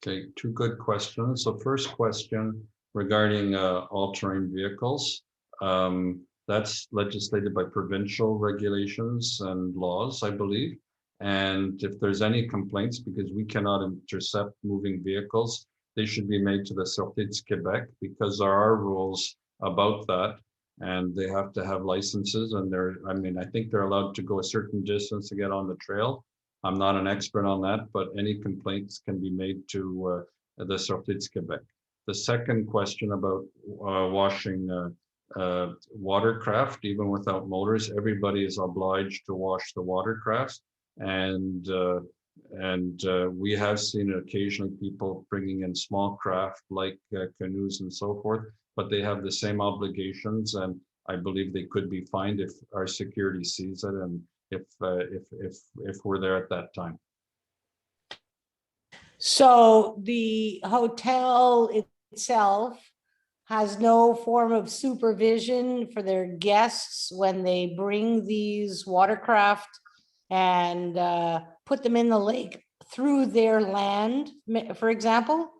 Okay, two good questions. So first question regarding all-terrain vehicles. That's legislated by provincial regulations and laws, I believe. And if there's any complaints, because we cannot intercept moving vehicles, they should be made to the Sûreté du Québec because there are rules about that and they have to have licenses and I think they're allowed to go a certain distance to get on the trail. I'm not an expert on that, but any complaints can be made to the Sûreté du Québec. The second question about washing watercraft, even without motors, everybody is obliged to wash the watercraft. And we have seen occasionally people bringing in small craft like canoes and so forth, but they have the same obligations, and I believe they could be fined if our security sees it and if we're there at that time. So the hotel itself has no form of supervision for their guests when they bring these watercraft and put them in the lake through their land, for example?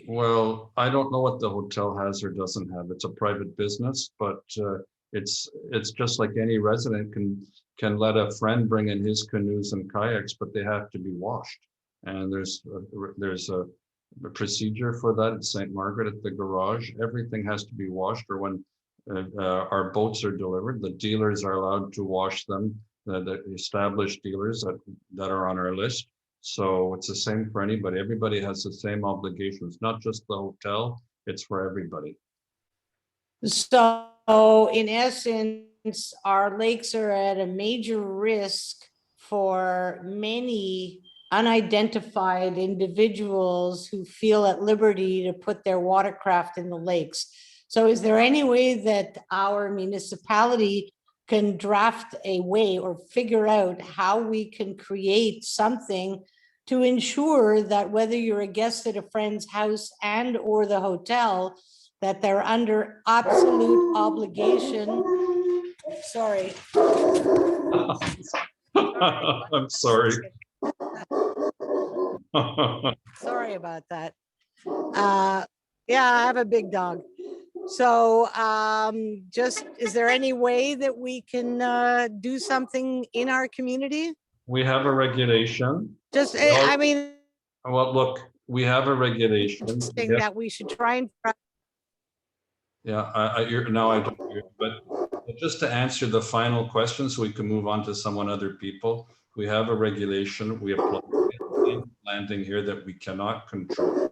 Well, I don't know what the hotel has or doesn't have. It's a private business, but it's just like any resident can let a friend bring in his canoes and kayaks, but they have to be washed. And there's a procedure for that at St. Margaret at the garage. Everything has to be washed, or when our boats are delivered, the dealers are allowed to wash them, the established dealers that are on our list. So it's the same for anybody. Everybody has the same obligations, not just the hotel, it's for everybody. So in essence, our lakes are at a major risk for many unidentified individuals who feel at liberty to put their watercraft in the lakes. So is there any way that our municipality can draft a way or figure out how we can create something to ensure that whether you're a guest at a friend's house and or the hotel, that they're under absolute obligation? Sorry. I'm sorry. Sorry about that. Yeah, I have a big dog. So is there any way that we can do something in our community? We have a regulation. I mean, well, look, we have a regulation. that we should try and. Yeah, now I don't hear, but just to answer the final question so we can move on to other people, we have a regulation, we apply landing here that we cannot control.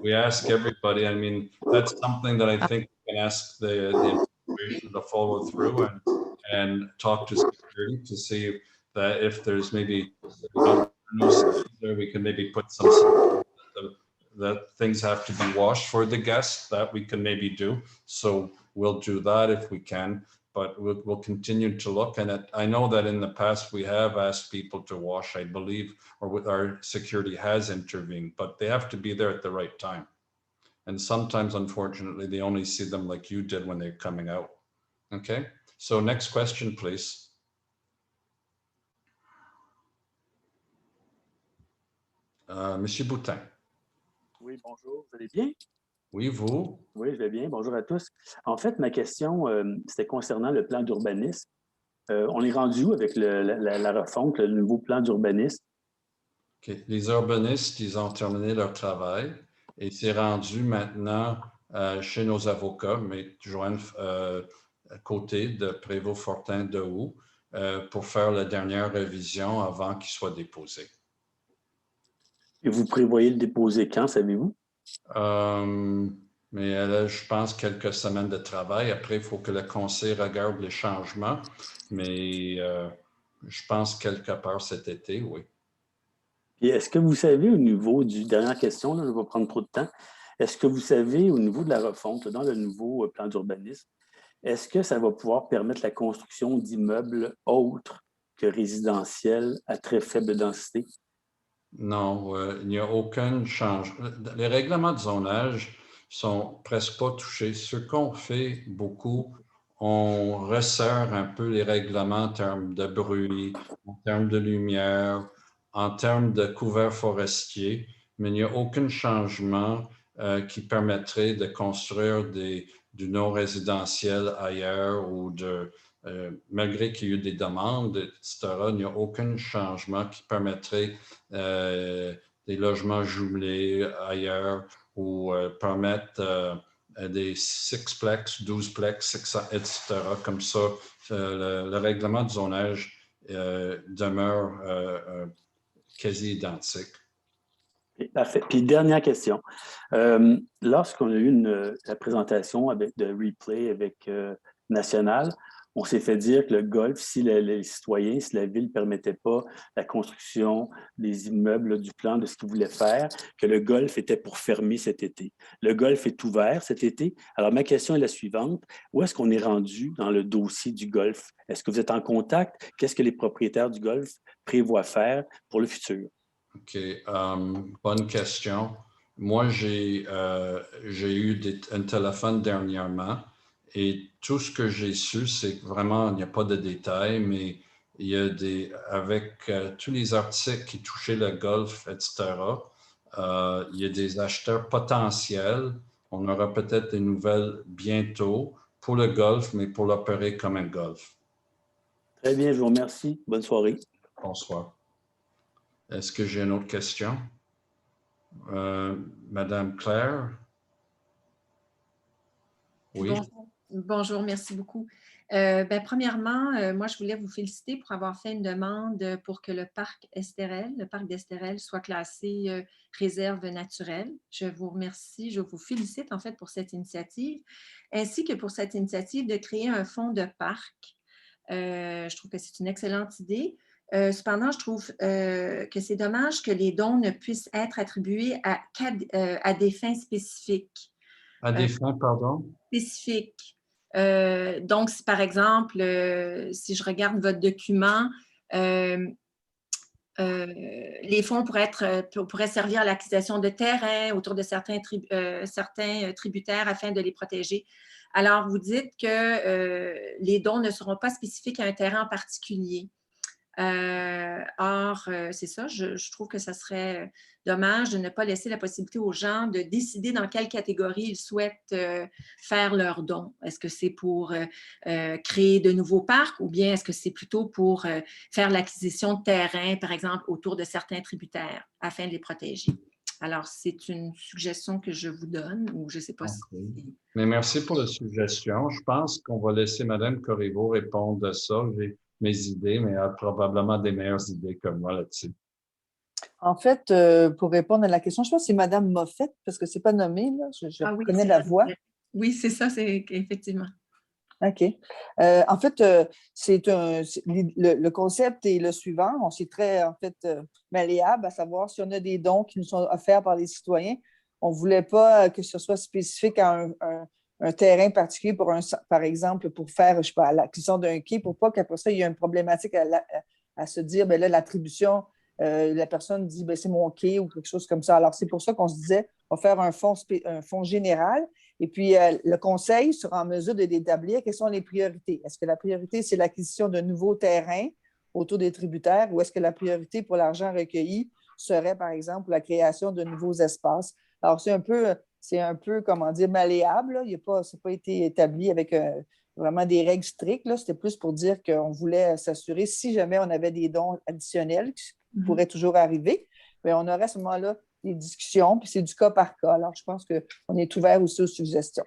We ask everybody, I mean, that's something that I think we can ask the administration to follow through and talk to security to see that if there's maybe there, we can maybe put some that things have to be washed for the guests, that we can maybe do. So we'll do that if we can, but we'll continue to look. And I know that in the past we have asked people to wash, I believe, or with our security has intervened, but they have to be there at the right time. And sometimes, unfortunately, they only see them like you did when they're coming out. Okay, so next question, please. Monsieur Boutin. Oui, bonjour, vous allez bien? Oui, vous? Oui, je vais bien. Bonjour à tous. En fait, ma question, c'était concernant le plan d'urbanisme. On est rendu où avec la refonte, le nouveau plan d'urbanisme? Okay. Les urbanistes, ils ont terminé leur travail et c'est rendu maintenant chez nos avocats, mais Joanne Côté de Prévost-Fortin de Houx, pour faire la dernière révision avant qu'il soit déposé. Et vous prévoyez le déposer quand, savez-vous? Mais là, je pense quelques semaines de travail. Après, il faut que le conseil regarde les changements. Mais je pense quelque part cet été, oui. Et est-ce que vous savez au niveau dernière question, là, je ne vais pas prendre trop de temps, est-ce que vous savez au niveau de la refonte, dans le nouveau plan d'urbanisme, est-ce que ça va pouvoir permettre la construction d'immeubles autres que résidentiels à très faible densité? Non, il n'y a aucun changement. Les règlements de zonage sont presque pas touchés. Ce qu'on fait beaucoup, on resserre un peu les règlements en termes de bruit, en termes de lumière, en termes de couvert forestier, mais il n'y a aucun changement qui permettrait de construire du non-résidentiel ailleurs ou malgré qu'il y ait eu des demandes, etc., il n'y a aucun changement qui permettrait des logements jumelés ailleurs ou permettre des 6-plex, 12-plex, etc. Comme ça, le règlement de zonage demeure quasi identique. Parfait. Puis, dernière question. Lorsqu'on a eu la présentation de Replay avec National, on s'est fait dire que le golf, si les citoyens, si la ville ne permettait pas la construction des immeubles du plan de ce qu'ils voulaient faire, que le golf était pour fermer cet été. Le golf est ouvert cet été. Alors, ma question est la suivante. Où est-ce qu'on est rendu dans le dossier du golf? Est-ce que vous êtes en contact? Qu'est-ce que les propriétaires du golf prévoient faire pour le futur? OK. Bonne question. Moi, j'ai eu un téléphone dernièrement. Et tout ce que j'ai su, c'est que vraiment, il n'y a pas de détails, mais il y a avec tous les articles qui touchaient le golf, etc., il y a des acheteurs potentiels. On aura peut-être des nouvelles bientôt pour le golf, mais pour l'opérer comme un golf. Très bien, je vous remercie. Bonne soirée. Bonsoir. Est-ce que j'ai une autre question? Madame Claire? Oui. Bonjour, merci beaucoup. Premièrement, moi, je voulais vous féliciter pour avoir fait une demande pour que le parc d'Estérel, soit classé réserve naturelle. Je vous remercie, je vous félicite en fait pour cette initiative, ainsi que pour cette initiative de créer un fonds de parc. Je trouve que c'est une excellente idée. Cependant, je trouve que c'est dommage que les dons ne puissent être attribués à des fins spécifiques. À des fins, pardon? Spécifiques. Donc, si par exemple, si je regarde votre document, les fonds pourraient servir à l'acquisition de terrains autour de certains tributaires afin de les protéger. Alors, vous dites que les dons ne seront pas spécifiques à un terrain en particulier. Or, c'est ça, je trouve que ça serait dommage de ne pas laisser la possibilité aux gens de décider dans quelle catégorie ils souhaitent faire leurs dons. Est-ce que c'est pour créer de nouveaux parcs ou bien est-ce que c'est plutôt pour faire l'acquisition de terrains, par exemple, autour de certains tributaires afin de les protéger? Alors, c'est une suggestion que je vous donne ou je ne sais pas si... Mais merci pour la suggestion. Je pense qu'on va laisser Mme Corriveau répondre à ça. J'ai mes idées, mais elle a probablement des meilleures idées que moi là-dessus. En fait, pour répondre à la question, je pense que c'est Mme Moffett, parce que ce n'est pas nommé, là. Je oui, connais la voix. Oui, c'est ça, c'est effectivement. OK. En fait, le concept est le suivant. On s'est très, en fait, malléable, à savoir si on a des dons qui nous sont offerts par les citoyens. On ne voulait pas que ce soit spécifique à un terrain particulier, par exemple, pour faire, je ne sais pas, l'acquisition d'un quai, pour pas qu'après ça, il y ait une problématique à se dire, bien là, l'attribution, la personne dit, bien, c'est mon quai ou quelque chose comme ça. Alors, c'est pour ça qu'on se disait, on va faire un fonds général. Et puis, le conseil sera en mesure de d'établir quelles sont les priorités. Est-ce que la priorité, c'est l'acquisition de nouveaux terrains autour des tributaires ou est-ce que la priorité pour l'argent recueilli serait, par exemple, la création de nouveaux espaces? Alors, c'est un peu, comment dire, malléable. Ce n'a pas été établi avec vraiment des règles strictes. C'était plus pour dire qu'on voulait s'assurer, si jamais on avait des dons additionnels qui pourraient toujours arriver, bien, on aurait à ce moment-là des discussions, puis c'est du cas par cas. Alors, je pense qu'on est ouvert aussi aux suggestions.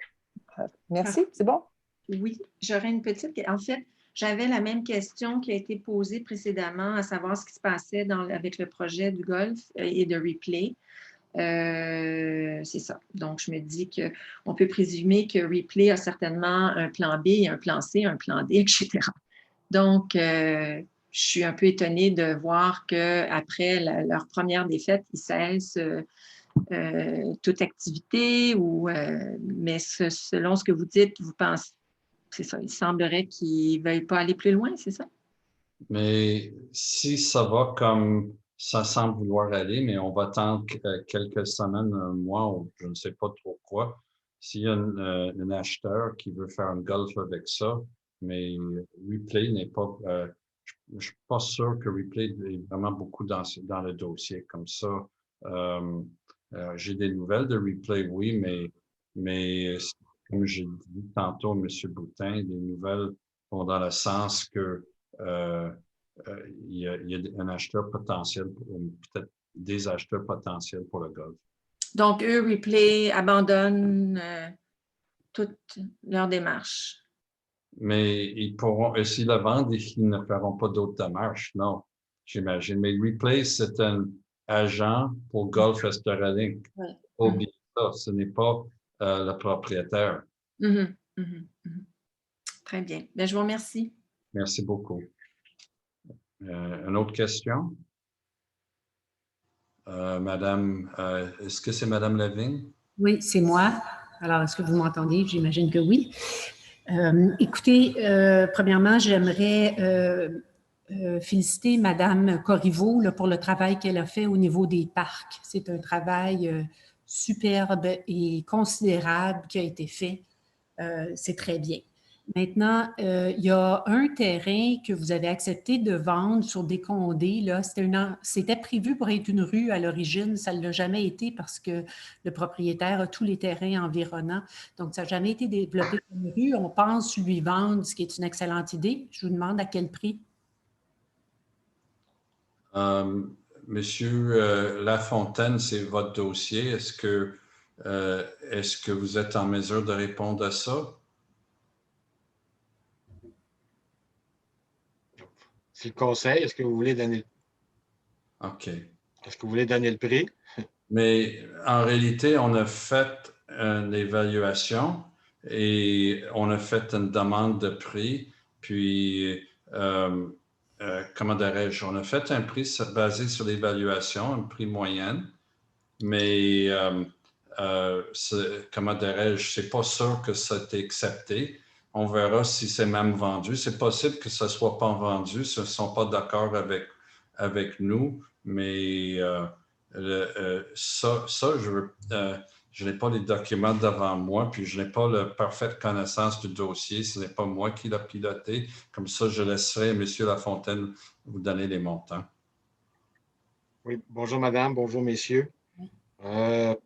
Merci, c'est bon? Oui, j'aurais une petite... En fait, j'avais la même question qui a été posée précédemment, à savoir ce qui se passait avec le projet du golf et de Replay. C'est ça. Donc, je me dis qu'on peut présumer que Replay a certainement un plan B, un plan C, un plan D, etc. Donc, je suis un peu étonnée de voir qu'après leur première défaite, ils cessent toute activité. Mais selon ce que vous dites, vous pensez, c'est ça, il semblerait qu'ils ne veuillent pas aller plus loin, c'est ça? Mais si ça va comme ça semble vouloir aller, mais on va attendre quelques semaines, un mois, ou je ne sais pas trop quoi. S'il y a un acheteur qui veut faire un golf avec ça, mais Replay n'est pas... je ne suis pas sûr que Replay est vraiment beaucoup dans le dossier comme ça. J'ai des nouvelles de Replay, oui, mais comme j'ai dit tantôt à M. Boutin, les nouvelles vont dans le sens que il y a un acheteur potentiel, peut-être des acheteurs potentiels pour le golf. Donc, eux, Replay, abandonnent toute leur démarche. Mais ils pourront, s'ils la vendent, ils ne feront pas d'autres démarches, non, j'imagine. Mais Replay, c'est un agent pour Golf Restaurant Inc. Oubliez ça, ce n'est pas le propriétaire. Très bien. Bien, je vous remercie. Merci beaucoup. Une autre question? Madame, est-ce que c'est Madame Lavigne? Oui, c'est moi. Alors, est-ce que vous m'entendez? J'imagine que oui. Écoutez, premièrement, j'aimerais féliciter Madame Corriveau pour le travail qu'elle a fait au niveau des parcs. C'est un travail superbe et considérable qui a été fait. C'est très bien. Maintenant, il y a un terrain que vous avez accepté de vendre sur des condés. Là. C'était prévu pour être une rue à l'origine. Ça ne l'a jamais été parce que le propriétaire a tous les terrains environnants. Donc, ça n'a jamais été développé comme une rue. On pense lui vendre, ce qui est une excellente idée. Je vous demande à quel prix. Monsieur Lafontaine, c'est votre dossier. Est-ce que vous êtes en mesure de répondre à ça? C'est le conseil. Est-ce que vous voulez donner OK. Est-ce que vous voulez donner le prix? Mais en réalité, on a fait une évaluation et on a fait une demande de prix. Puis, comment dirais-je, on a fait un prix basé sur l'évaluation, un prix moyenne. Mais, comment dirais-je, c'est pas sûr que ça a été accepté. On verra si c'est même vendu. C'est possible que ça ne soit pas vendu, s'ils ne sont pas d'accord avec nous, mais je n'ai pas les documents devant moi, puis je n'ai pas la parfaite connaissance du dossier. Ce n'est pas moi qui l'ai piloté. Comme ça, je laisserai M. Lafontaine vous donner les montants. Oui, bonjour madame, bonjour messieurs.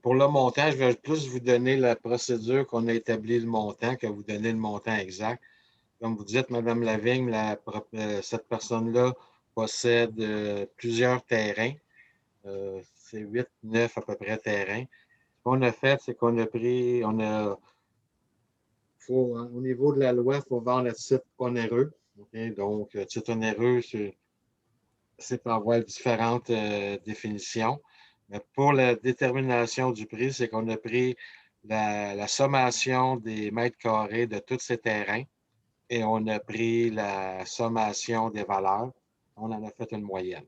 Pour le montant, je vais plus vous donner la procédure qu'on a établi le montant que vous donner le montant exact. Comme vous dites, madame Lavigne, cette personne-là possède plusieurs terrains. C'est 8, 9 à peu près terrains. Ce qu'on a fait, c'est qu'on a pris, au niveau de la loi, il faut vendre à titre onéreux. Okay? Donc, titre onéreux, c'est pour avoir différentes définitions. Mais pour la détermination du prix, c'est qu'on a pris la sommation des mètres carrés de tous ces terrains et on a pris la sommation des valeurs. On en a fait une moyenne.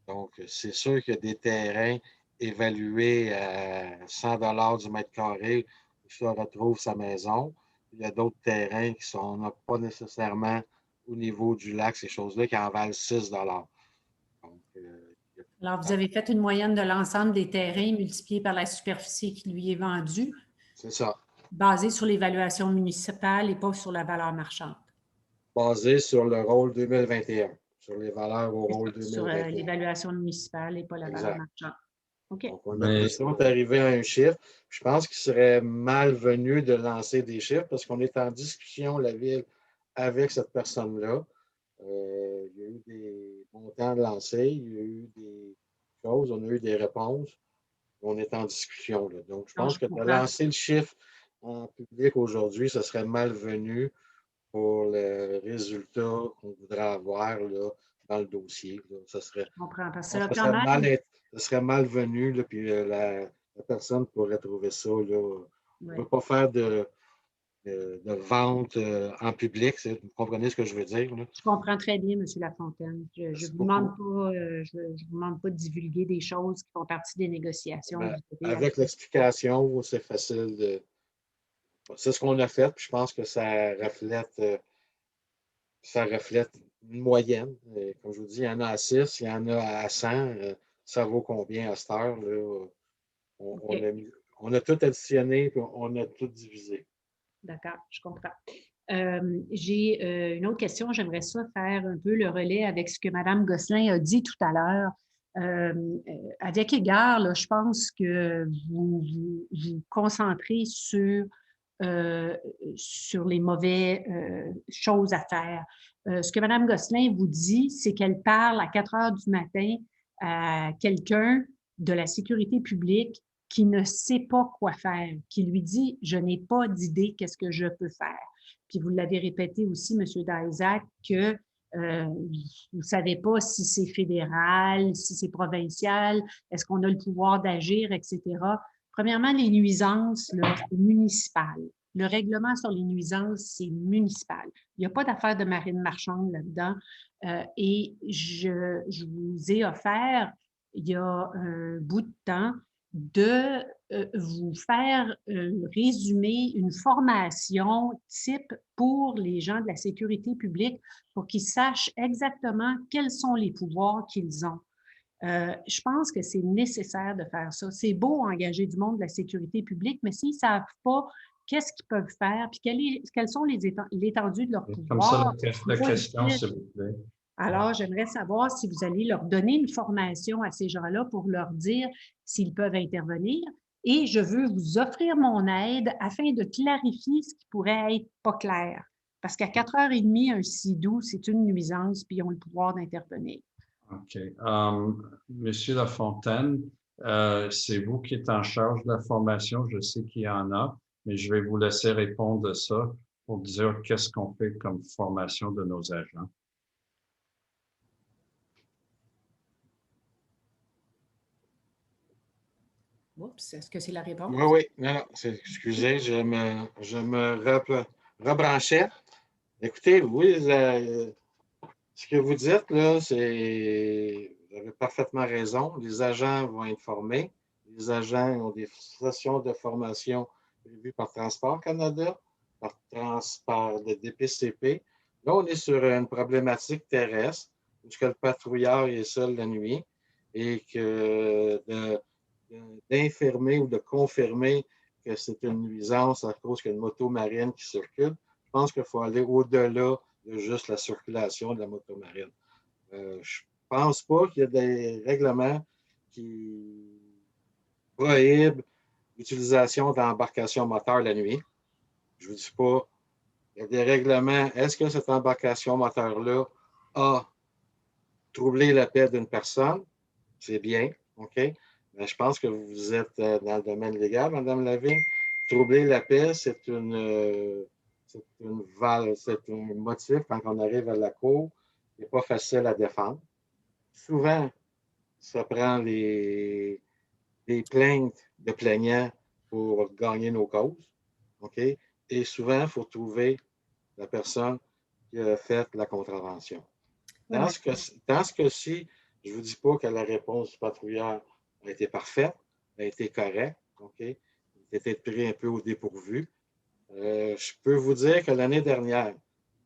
Donc, c'est sûr qu'il y a des terrains évalués à 100 $ du mètre carré où ça retrouve sa maison. Il y a d'autres terrains qui sont pas nécessairement au niveau du lac, ces choses-là, qui en valent 6 $. Donc, alors, vous avez fait une moyenne de l'ensemble des terrains multiplié par la superficie qui lui est vendue. C'est ça. Basée sur l'évaluation municipale et pas sur la valeur marchande. Basé sur le rôle 2021, sur les valeurs au rôle 2021. Sur l'évaluation municipale et pas la valeur marchande. OK. Donc, on est arrivé à un chiffre. Je pense qu'il serait malvenu de lancer des chiffres parce qu'on est en discussion, la Ville, avec cette personne-là. Il y a eu des montants lancés, il y a eu des choses, on a eu des réponses. On est en discussion. Là. Donc, je pense que de lancer le chiffre en public aujourd'hui, ce serait malvenu pour le résultat qu'on voudrait avoir là, dans le dossier. Là. Ça serait, ça serait malvenu, là, puis la personne pourrait trouver ça. Là. On ne peut pas faire de vente en public. Vous comprenez ce que je veux dire? Là? Je comprends très bien, M. Lafontaine. Je ne vous demande pas de divulguer des choses qui font partie des négociations. Avec l'explication, c'est facile de... C'est ce qu'on a fait, puis je pense que ça reflète une moyenne. Comme je vous dis, il y en a à 6, il y en a à 100. Ça vaut combien à cette heure? Là? On a tout additionné, puis on a tout divisé. D'accord, je comprends. J'ai une autre question. J'aimerais ça faire un peu le relais avec ce que Mme Gosselin a dit tout à l'heure. Avec égard, là, je pense que vous vous concentrez sur les mauvaises choses à faire. Ce que Mme Gosselin vous dit, c'est qu'elle parle à 4 heures du matin à quelqu'un de la sécurité publique qui ne sait pas quoi faire, qui lui dit « je n'ai pas d'idée, qu'est-ce que je peux faire ». Puis vous l'avez répété aussi, M. Daisac, que vous ne savez pas si c'est fédéral, si c'est provincial, est-ce qu'on a le pouvoir d'agir, etc. Premièrement, les nuisances, c'est municipal. Le règlement sur les nuisances, c'est municipal. Il n'y a pas d'affaire de marine marchande là-dedans. Et je vous ai offert, il y a un bout de temps, de vous faire résumer une formation type pour les gens de la sécurité publique pour qu'ils sachent exactement quels sont les pouvoirs qu'ils ont. Je pense que c'est nécessaire de faire ça. C'est beau engager du monde de la sécurité publique, mais s'ils ne savent pas qu'est-ce qu'ils peuvent faire, puis quelles sont l'étendue de leur Comme ça, pouvoir. la question, s'il vous plaît. Alors, j'aimerais savoir si vous allez leur donner une formation à ces gens-là pour leur dire s'ils peuvent intervenir. Et je veux vous offrir mon aide afin de clarifier ce qui pourrait être pas clair. Parce qu'à 4h30, un SIDO, c'est une nuisance, puis ils ont le pouvoir d'intervenir. OK. Monsieur Lafontaine, c'est vous qui êtes en charge de la formation. Je sais qu'il y en a, mais je vais vous laisser répondre à ça pour dire qu'est-ce qu'on fait comme formation de nos agents. Oups, est-ce que c'est la réponse? Oui, oui. Non, excusez, je me rebranchais. Écoutez, oui, ce que vous dites, là, vous avez parfaitement raison. Les agents vont être formés. Les agents ont des sessions de formation prévues par Transport Canada, par le DPCP. Là, on est sur une problématique terrestre, puisque le patrouilleur est seul la nuit et que d'infirmer ou de confirmer que c'est une nuisance à cause qu'il y a une moto marine qui circule, je pense qu'il faut aller au-delà de juste la circulation de la moto marine. Je ne pense pas qu'il y a des règlements qui prohibent l'utilisation d'embarcations moteurs la nuit. Je ne vous dis pas, il y a des règlements. Est-ce que cette embarcation moteur-là a troublé la paix d'une personne? C'est bien, OK? Mais je pense que vous êtes dans le domaine légal, Mme Lavigne. Troubler la paix, c'est un motif quand on arrive à la cour qui n'est pas facile à défendre. Souvent, ça prend des plaintes de plaignants pour gagner nos causes. OK? Et souvent, il faut trouver la personne qui a fait la contravention. Dans ce cas-ci, je ne vous dis pas que la réponse du patrouilleur a été parfaite, a été correcte. OK? Il a été pris un peu au dépourvu. Je peux vous dire que l'année dernière,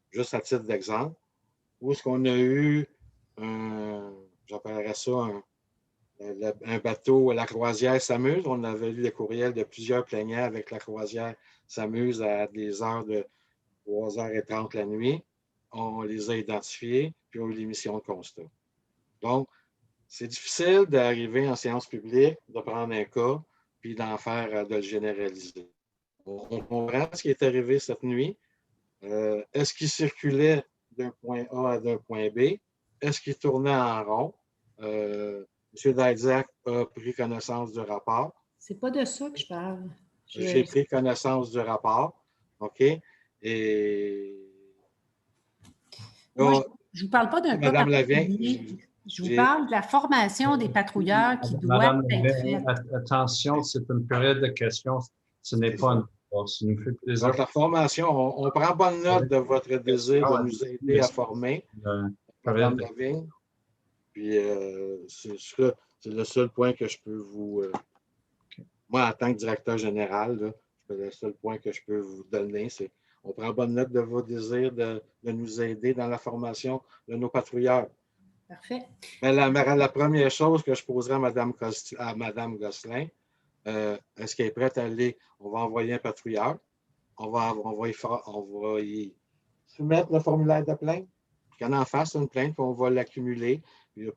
juste à titre d'exemple, où est-ce qu'on a eu, j'appellerais ça un bateau, la croisière s'amuse. On avait eu les courriels de plusieurs plaignants avec la croisière s'amuse à des heures de 3h30 la nuit. On les a identifiés, puis on a eu l'émission de constat. Donc, c'est difficile d'arriver en séance publique, de prendre un cas, puis de le généraliser. On comprend ce qui est arrivé cette nuit. Est-ce qu'il circulait d'un point A à d'un point B? Est-ce qu'il tournait en rond? M. Dajzak a pris connaissance du rapport. C'est pas de ça que je parle. J'ai pris connaissance du rapport. OK? Et moi, je ne vous parle pas d'un cas particulier. Je vous parle de la formation des patrouilleurs qui doivent être faite. Attention, c'est une période de questions. Ce n'est pas une force. Nous fait plaisir. Donc, la formation, on prend bonne note de votre désir de nous aider à former, Mme Lavigne. Puis, c'est le seul point que je peux vous... moi, en tant que directeur général, le seul point que je peux vous donner, c'est on prend bonne note de votre désir de nous aider dans la formation de nos patrouilleurs. Parfait. Mais la première chose que je poserai à Mme Gosselin, est-ce qu'elle est prête à aller? On va envoyer un patrouilleur. On va y soumettre le formulaire de plainte. Qu'on en fasse une plainte, puis on va l'accumuler.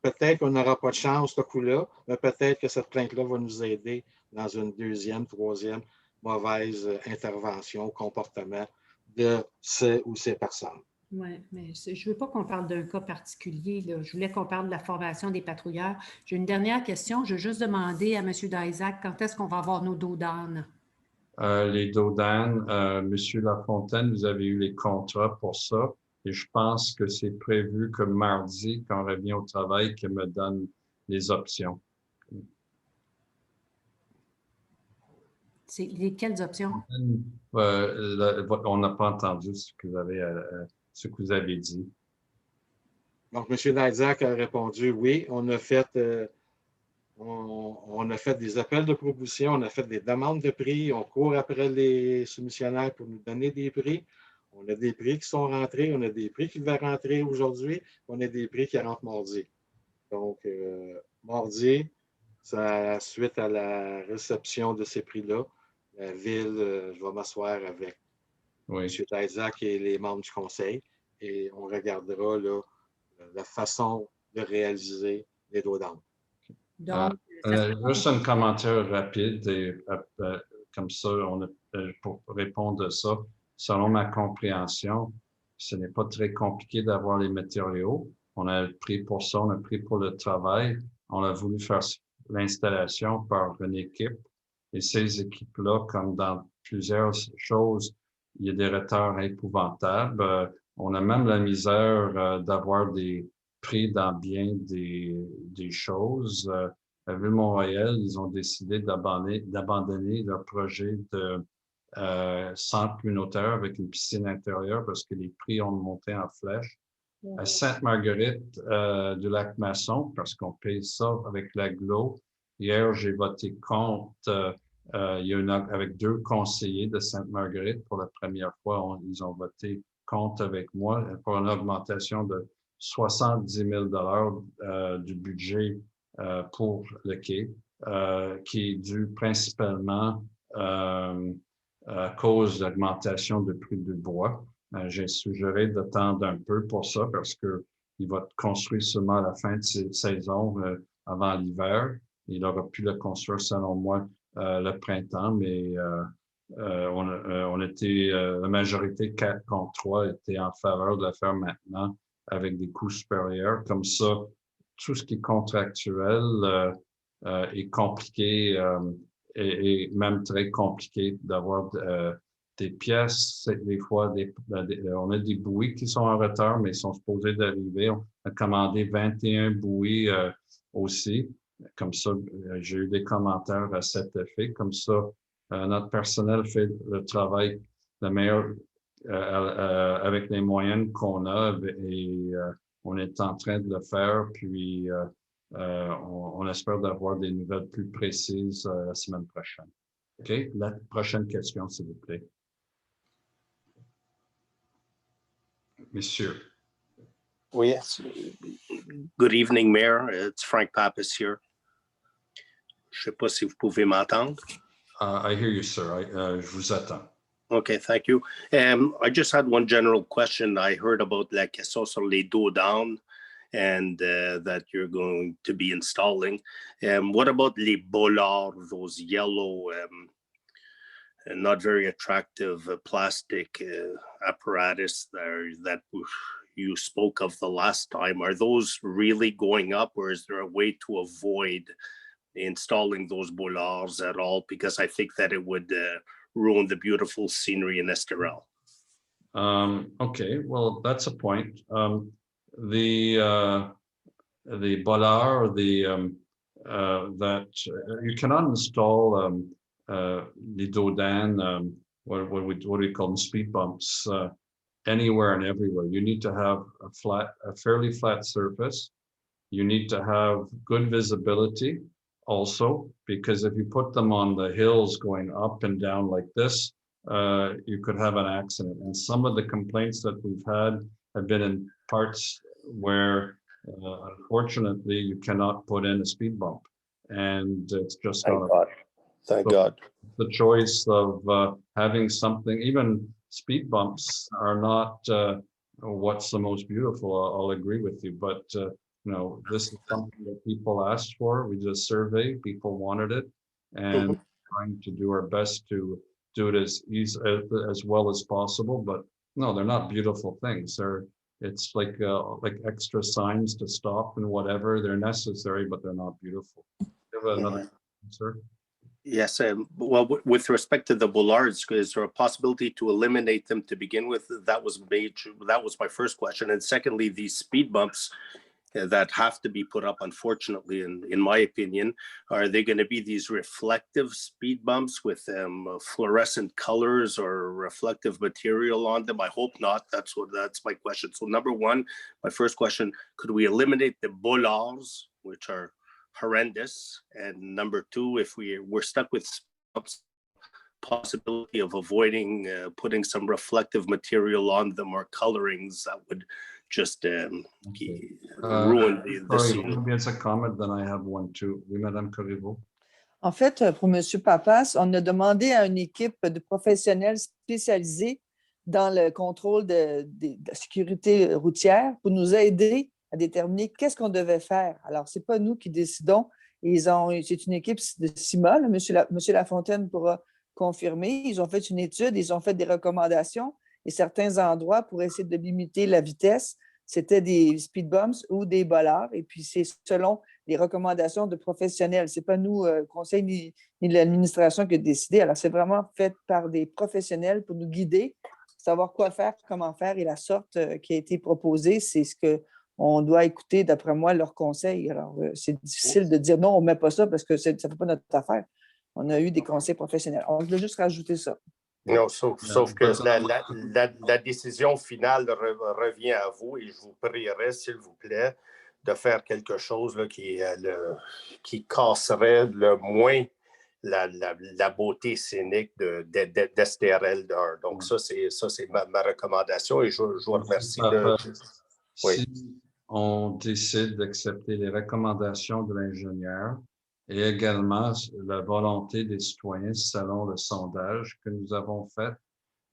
Peut-être qu'on n'aura pas de chance ce coup-là, mais peut-être que cette plainte-là va nous aider dans une deuxième, troisième mauvaise intervention, comportement de ces ou ces personnes. Oui, mais je ne veux pas qu'on parle d'un cas particulier, là. Je voulais qu'on parle de la formation des patrouilleurs. J'ai une dernière question. Je veux juste demander à M. Dajzak quand est-ce qu'on va avoir nos dos d'âne? Les dos d'âne, M. Lafontaine, vous avez eu les contrats pour ça. Et je pense que c'est prévu que mardi, quand on revient au travail, qu'elle me donne les options. C'est lesquelles options? On n'a pas entendu ce que vous avez dit. Donc, M. Dajzak a répondu oui. On a fait des appels de proposition, on a fait des demandes de prix, on court après les soumissionnaires pour nous donner des prix. On a des prix qui sont rentrés, on a des prix qui devaient rentrer aujourd'hui, on a des prix qui rentrent mardi. Donc, mardi, suite à la réception de ces prix-là, la ville, je vais m'asseoir avec Oui. M. Daisac et les membres du conseil et on regardera là, la façon de réaliser les dos d'âne. Donc, Juste un commentaire rapide et comme ça, pour répondre à ça, selon ma compréhension, ce n'est pas très compliqué d'avoir les matériaux. On a pris pour ça, on a pris pour le travail. On a voulu faire l'installation par une équipe. Et ces équipes-là, comme dans plusieurs choses, il y a des retards épouvantables. On a même la misère d'avoir des prix dans bien des choses. À Ville-Mont-Royal, ils ont décidé d'abandonner leur projet de centre communautaire avec une piscine intérieure parce que les prix ont monté en flèche. À Sainte-Marguerite du Lac-Masson, parce qu'on paye ça avec l'aglo. Hier, j'ai voté contre. Il y a avec 2 conseillers de Sainte-Marguerite. Pour la première fois, ils ont voté contre avec moi pour une augmentation de 70 000 du budget pour le quai, qui est dû principalement à cause de l'augmentation de prix du bois. J'ai suggéré d'attendre un peu pour ça parce qu'il va être construit seulement à la fin de cette saison avant l'hiver. Il aurait pu le construire, selon moi, le printemps, mais on était, la majorité 4 contre 3 était en faveur de le faire maintenant avec des coûts supérieurs. Comme ça, tout ce qui est contractuel est compliqué et même très compliqué d'avoir des pièces. Des fois, on a des bouées qui sont en retard, mais ils sont supposés d'arriver. On a commandé 21 bouées aussi. Comme ça, j'ai eu des commentaires à cet effet. Comme ça, notre personnel fait le travail le meilleur avec les moyens qu'on a et on est en train de le faire. Puis, on espère d'avoir des nouvelles plus précises la semaine prochaine. OK? La prochaine question, s'il vous plaît. Monsieur. Yes. Good evening, Mayor. It's Frank Pappas here. Je ne sais pas si vous pouvez m'entendre. I hear you, sir. Je vous attends. Okay, thank you. I just had one general question. I heard about la question sur les dos d'âne and that you're going to be installing. What about les bollards, those yellow, not very attractive plastic apparatus that you spoke of the last time? Are those really going up, or is there a way to avoid installing those bollards at all? Because I think that it would ruin the beautiful scenery in Esterel. Okay, well, that's a point. The bollard, that you cannot install the dos d'âne, what we call them, speed bumps, anywhere and everywhere. You need to have a fairly flat surface. You need to have good visibility also, because if you put them on the hills going up and down like this, you could have an accident. And some of the complaints that we've had have been in parts where, unfortunately, you cannot put in a speed bump. And it's just Thank God. The choice of having something, even speed bumps are not what's the most beautiful. I'll agree with you, but you know, this is something that people asked for. We did a survey, people wanted it, and trying to do our best to do it as well as possible. But no, they're not beautiful things. It's like extra signs to stop and whatever. They're necessary, but they're not beautiful. Do you have another answer? Yes, well, with respect to the bollards, is there a possibility to eliminate them to begin with? That was my first question. And secondly, these speed bumps that have to be put up, unfortunately, in my opinion, are they going to be these reflective speed bumps with fluorescent colors or reflective material on them? I hope not. That's my question. So number one, my first question, could we eliminate the bollards, which are horrendous? And number two, if we're stuck with possibility of avoiding putting some reflective material on them or colorings that would just ruin the scene. Maybe it's a comment, then I have one too. Oui, Madame Corriveau. En fait, pour M. Pappas, on a demandé à une équipe de professionnels spécialisés dans le contrôle de la sécurité routière pour nous aider à déterminer qu'est-ce qu'on devait faire. Alors, ce n'est pas nous qui décidons. C'est une équipe de CIMA, M. Lafontaine pourra confirmer. Ils ont fait une étude, ils ont fait des recommandations et certains endroits pour essayer de limiter la vitesse, c'était des speed bumps ou des bollards. Et puis, c'est selon les recommandations de professionnels. Ce n'est pas nous, conseil ni l'administration qui a décidé. Alors, c'est vraiment fait par des professionnels pour nous guider, savoir quoi faire, comment faire. Et la sorte qui a été proposée, c'est ce qu'on doit écouter, d'après moi, leurs conseils. Alors, c'est difficile de dire non, on ne met pas ça parce que ça ne fait pas notre affaire. On a eu des conseils professionnels. On doit juste rajouter ça. Non, sauf que la décision finale revient à vous et je vous prierai, s'il vous plaît, de faire quelque chose là, qui casserait le moins la beauté scénique d'Estérel d'Or. Donc, ça, c'est ma recommandation et je vous remercie. Si on décide d'accepter les recommandations de l'ingénieur, et également la volonté des citoyens selon le sondage que nous avons fait.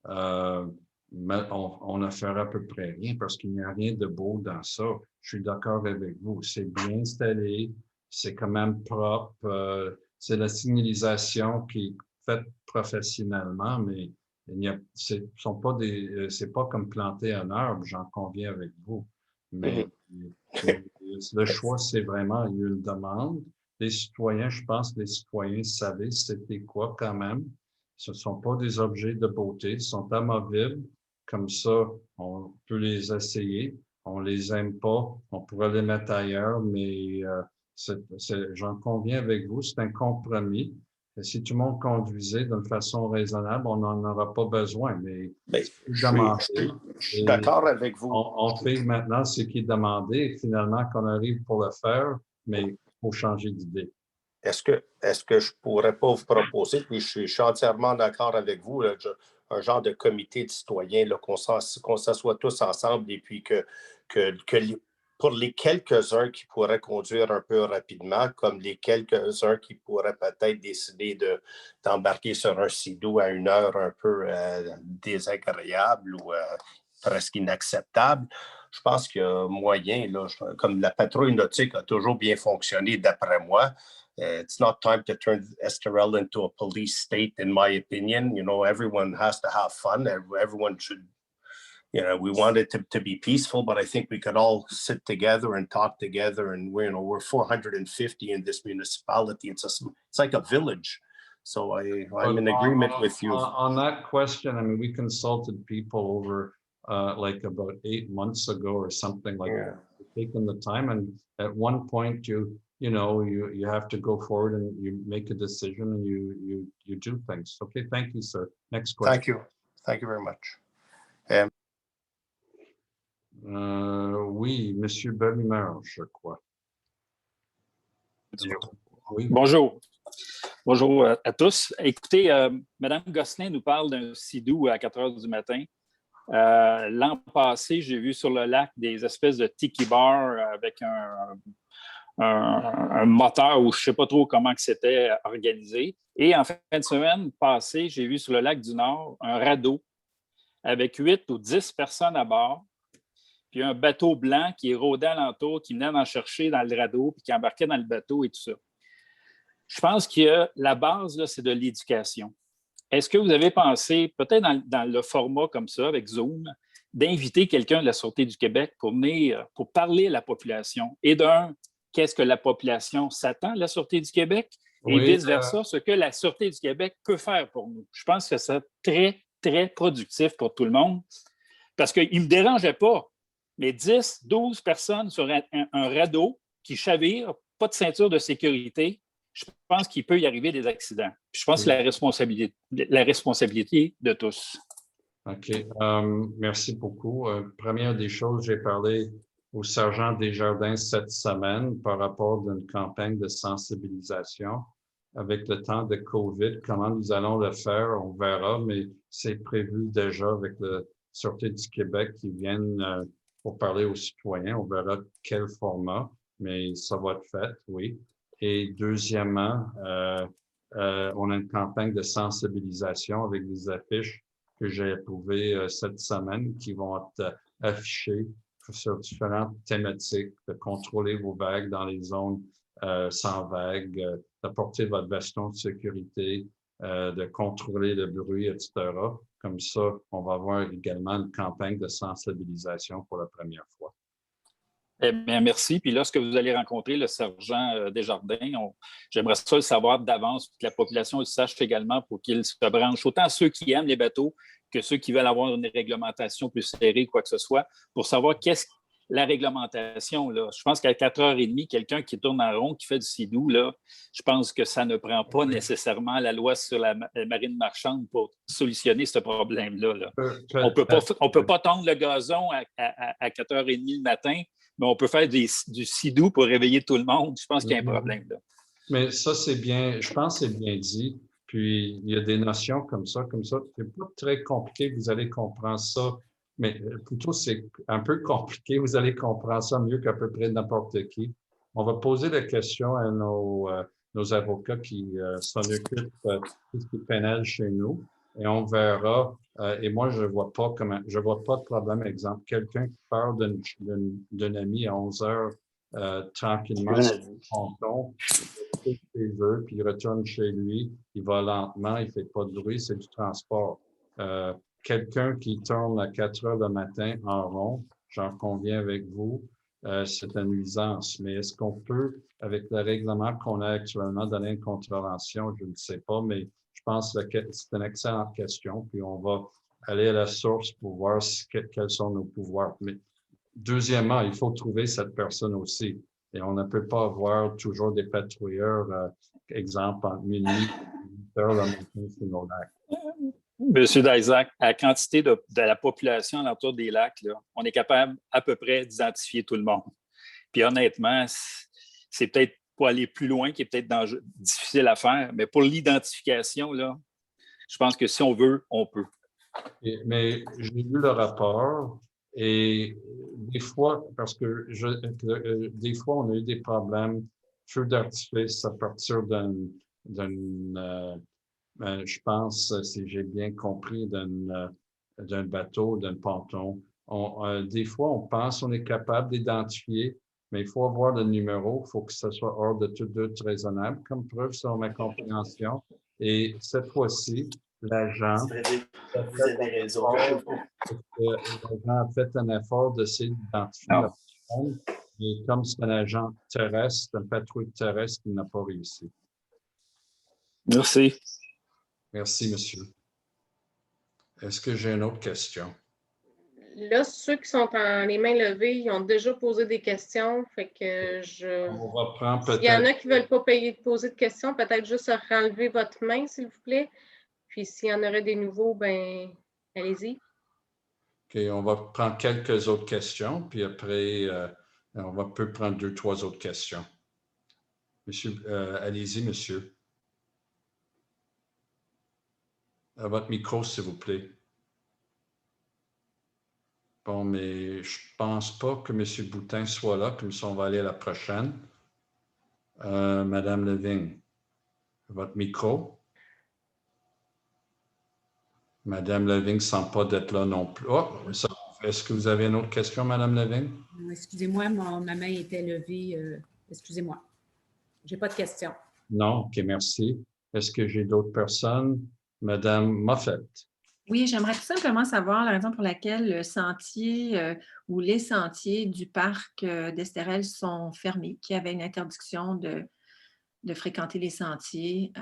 On ne fera à peu près rien parce qu'il n'y a rien de beau dans ça. Je suis d'accord avec vous. C'est bien installé, c'est quand même propre. C'est la signalisation qui est faite professionnellement, mais c'est pas comme planter un arbre, j'en conviens avec vous. Mais le choix, c'est vraiment, il y a eu une demande. Les citoyens, je pense que les citoyens savaient c'était quoi quand même. Ce ne sont pas des objets de beauté, ils sont amovibles. Comme ça, on peut les essayer. On ne les aime pas, on pourrait les mettre ailleurs, mais j'en conviens avec vous, c'est un compromis. Et si tout le monde conduisait d'une façon raisonnable, on n'en aura pas besoin. Mais je suis d'accord avec vous. On fait maintenant ce qui est demandé et finalement qu'on arrive pour le faire, mais il faut changer d'idée. Est-ce que je pourrais pas vous proposer, puis je suis entièrement d'accord avec vous, là, un genre de comité de citoyens, qu'on s'assoit tous ensemble et puis que pour les quelques-uns qui pourraient conduire un peu rapidement, comme les quelques-uns qui pourraient peut-être décider d'embarquer sur un sidou à une heure un peu désagréable ou presque inacceptable, je pense qu'il y a moyen, là, comme la patrouille nautique a toujours bien fonctionné d'après moi. It's not time to turn Estoril into a police state, in my opinion. You know, everyone has to have fun. Everyone should, we want it to be peaceful, but I think we could all sit together and talk together. And we're 450 in this municipality. It's like a village. So I'm in agreement with you. On that question, I mean, we consulted people over like about 8 months ago or something like that. Taking the time, and at one point you have to go forward and you make a decision and you do things. Okay, thank you, sir. Next question. Thank you very much. Oui, Monsieur Bellemare, je crois. Oui. Bonjour. Bonjour à tous. Écoutez, Mme Gosselin nous parle d'un sidou à 4 heures du matin. L'an passé, j'ai vu sur le lac des espèces de tiki bars avec un moteur où je ne sais pas trop comment c'était organisé. Et en fin de semaine passée, j'ai vu sur le lac du Nord un radeau avec 8 ou 10 personnes à bord, puis un bateau blanc qui rôdait alentour, qui venait d'en chercher dans le radeau, puis qui embarquait dans le bateau et tout ça. Je pense que la base, là, c'est de l'éducation. Est-ce que vous avez pensé, peut-être dans le format comme ça, avec Zoom, d'inviter quelqu'un de la Sûreté du Québec pour venir, pour parler à la population? Et qu'est-ce que la population s'attend de la Sûreté du Québec? Et vice-versa, ce que la Sûreté du Québec peut faire pour nous. Je pense que c'est très, très productif pour tout le monde. Parce qu'il ne me dérangeait pas, mais 10, 12 personnes sur un radeau qui chavire, pas de ceinture de sécurité, je pense qu'il peut y arriver des accidents. Je pense que c'est la responsabilité de tous. OK. Merci beaucoup. Première des choses, j'ai parlé au sergent Desjardins cette semaine par rapport à une campagne de sensibilisation. Avec le temps de COVID, comment nous allons le faire, on verra, mais c'est prévu déjà avec la Sûreté du Québec qui viennent pour parler aux citoyens. On verra quel format, mais ça va être fait, oui. Et deuxièmement, on a une campagne de sensibilisation avec des affiches que j'ai approuvées cette semaine qui vont être affichées sur différentes thématiques, de contrôler vos vagues dans les zones sans vagues, d'apporter votre veston de sécurité, de contrôler le bruit, etc. Comme ça, on va avoir également une campagne de sensibilisation pour la première fois. Eh bien, merci. Puis lorsque vous allez rencontrer le sergent Desjardins, j'aimerais ça le savoir d'avance, pour que la population le sache également pour qu'il se branche, autant ceux qui aiment les bateaux que ceux qui veulent avoir une réglementation plus serrée, quoi que ce soit, pour savoir qu'est-ce que la réglementation. Là. Je pense qu'à 4h30, quelqu'un qui tourne en rond, qui fait du sidou, là, je pense que ça ne prend pas nécessairement la loi sur la marine marchande pour solutionner ce problème-là. Là. On ne peut pas tondre le gazon à 4h30 le matin, mais on peut faire du sidou pour réveiller tout le monde. Je pense qu'il y a un problème là. Mais ça, c'est bien, je pense que c'est bien dit. Puis, il y a des notions comme ça. C'est pas très compliqué, vous allez comprendre ça. Mais plutôt, c'est un peu compliqué. Vous allez comprendre ça mieux qu'à peu près n'importe qui. On va poser la question à nos avocats qui s'en occupent tout ce qui est pénal chez nous. Et on verra. Et moi, je vois pas de problème. Exemple, quelqu'un qui parle d'un ami à 11 heures tranquillement sur le ponton, il fait ce qu'il veut, puis il retourne chez lui, il va lentement, il fait pas de bruit, c'est du transport. Quelqu'un qui tourne à 4 heures le matin en rond, j'en conviens avec vous, c'est une nuisance. Mais est-ce qu'on peut, avec le règlement qu'on a actuellement, donner une contravention? Je ne sais pas, mais je pense que c'est une excellente question. Puis on va aller à la source pour voir quels sont nos pouvoirs. Mais deuxièmement, il faut trouver cette personne aussi. Et on ne peut pas avoir toujours des patrouilleurs, exemple, entre minuit et 8 heures le matin sur nos lacs. Monsieur Daisac, à la quantité de la population autour des lacs, là, on est capable à peu près d'identifier tout le monde. Puis honnêtement, c'est peut-être pour aller plus loin qui est peut-être difficile à faire, mais pour l'identification, là, je pense que si on veut, on peut. Mais j'ai lu le rapport et des fois, parce que des fois, on a eu des problèmes, feu d'artifice à partir je pense, si j'ai bien compris, d'un bateau, d'un ponton. Des fois, on pense qu'on est capable d'identifier, mais il faut avoir le numéro, il faut que ce soit hors de tout doute raisonnable, comme preuve sur ma compréhension. Et cette fois-ci, l'agent a fait un effort d'essayer d'identifier la personne, et comme c'est un agent terrestre, un patrouille terrestre, il n'a pas réussi. Merci. Merci, monsieur. Est-ce que j'ai une autre question? Là, ceux qui sont les mains levées, ils ont déjà posé des questions. Fait que On va prendre peut-être. S'il y en a qui ne veulent pas poser de questions, peut-être juste enlever votre main, s'il vous plaît. Puis s'il y en aurait des nouveaux, ben allez-y. OK, on va prendre quelques autres questions, puis après, on peut prendre 2, 3 autres questions. Monsieur, allez-y, monsieur. À votre micro, s'il vous plaît. Bon, mais je ne pense pas que M. Boutin soit là, comme ça, on va aller à la prochaine. Madame Leving, votre micro. Madame Leving ne semble pas d'être là non plus. Oh, est-ce que vous avez une autre question, Madame Leving? Excusez-moi, ma main était levée. Excusez-moi. Je n'ai pas de question. Non, OK, merci. Est-ce que j'ai d'autres personnes? Madame Moffett. Oui, j'aimerais tout simplement savoir la raison pour laquelle le sentier ou les sentiers du parc d'Estérel sont fermés, qu'il y avait une interdiction de fréquenter les sentiers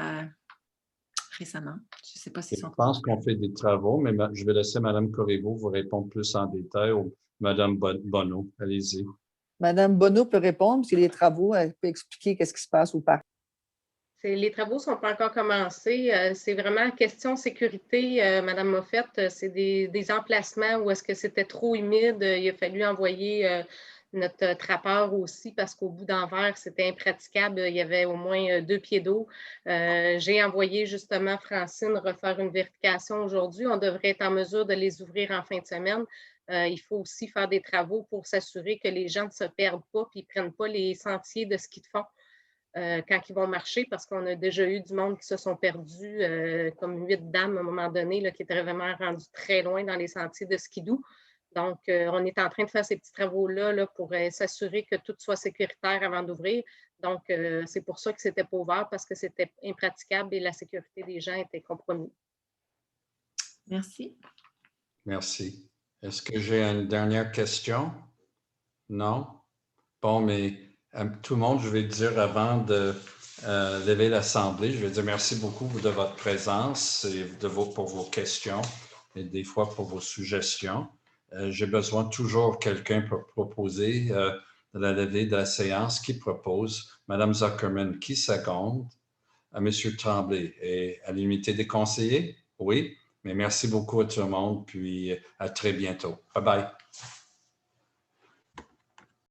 récemment. Je ne sais pas s'ils sont... Je pense qu'on fait des travaux, mais je vais laisser Mme Corriveau vous répondre plus en détail ou Mme Bonneau. Allez-y. Mme Bonneau peut répondre, parce que les travaux, elle peut expliquer qu'est-ce qui se passe au parc. Les travaux ne sont pas encore commencés. C'est vraiment question sécurité, Mme Moffett. C'est des emplacements où est-ce que c'était trop humide. Il a fallu envoyer notre trappeur aussi parce qu'au bout d'Anvers, c'était impraticable. Il y avait au moins 2 pieds d'eau. J'ai envoyé justement Francine refaire une vérification aujourd'hui. On devrait être en mesure de les ouvrir en fin de semaine. Il faut aussi faire des travaux pour s'assurer que les gens ne se perdent pas et ne prennent pas les sentiers de ski de fond. quand ils vont marcher, parce qu'on a déjà eu du monde qui se sont perdus, comme 8 dames à un moment donné, là, qui étaient vraiment rendues très loin dans les sentiers de skidoo. Donc, on est en train de faire ces petits travaux-là là, pour s'assurer que tout soit sécuritaire avant d'ouvrir. Donc, c'est pour ça que c'était pas ouvert, parce que c'était impraticable et la sécurité des gens était compromise. Merci. Merci. Est-ce que j'ai une dernière question? Non? Bon, mais tout le monde, je vais dire avant de lever l'Assemblée, je vais dire merci beaucoup de votre présence et pour vos questions et des fois pour vos suggestions. J'ai besoin toujours de quelqu'un pour proposer de la levée de la séance. Qui propose? Madame Zuckerman, qui seconde? À Monsieur Tremblay. Et à l'unité des conseillers? Oui. Mais merci beaucoup à tout le monde, puis à très bientôt. Bye bye.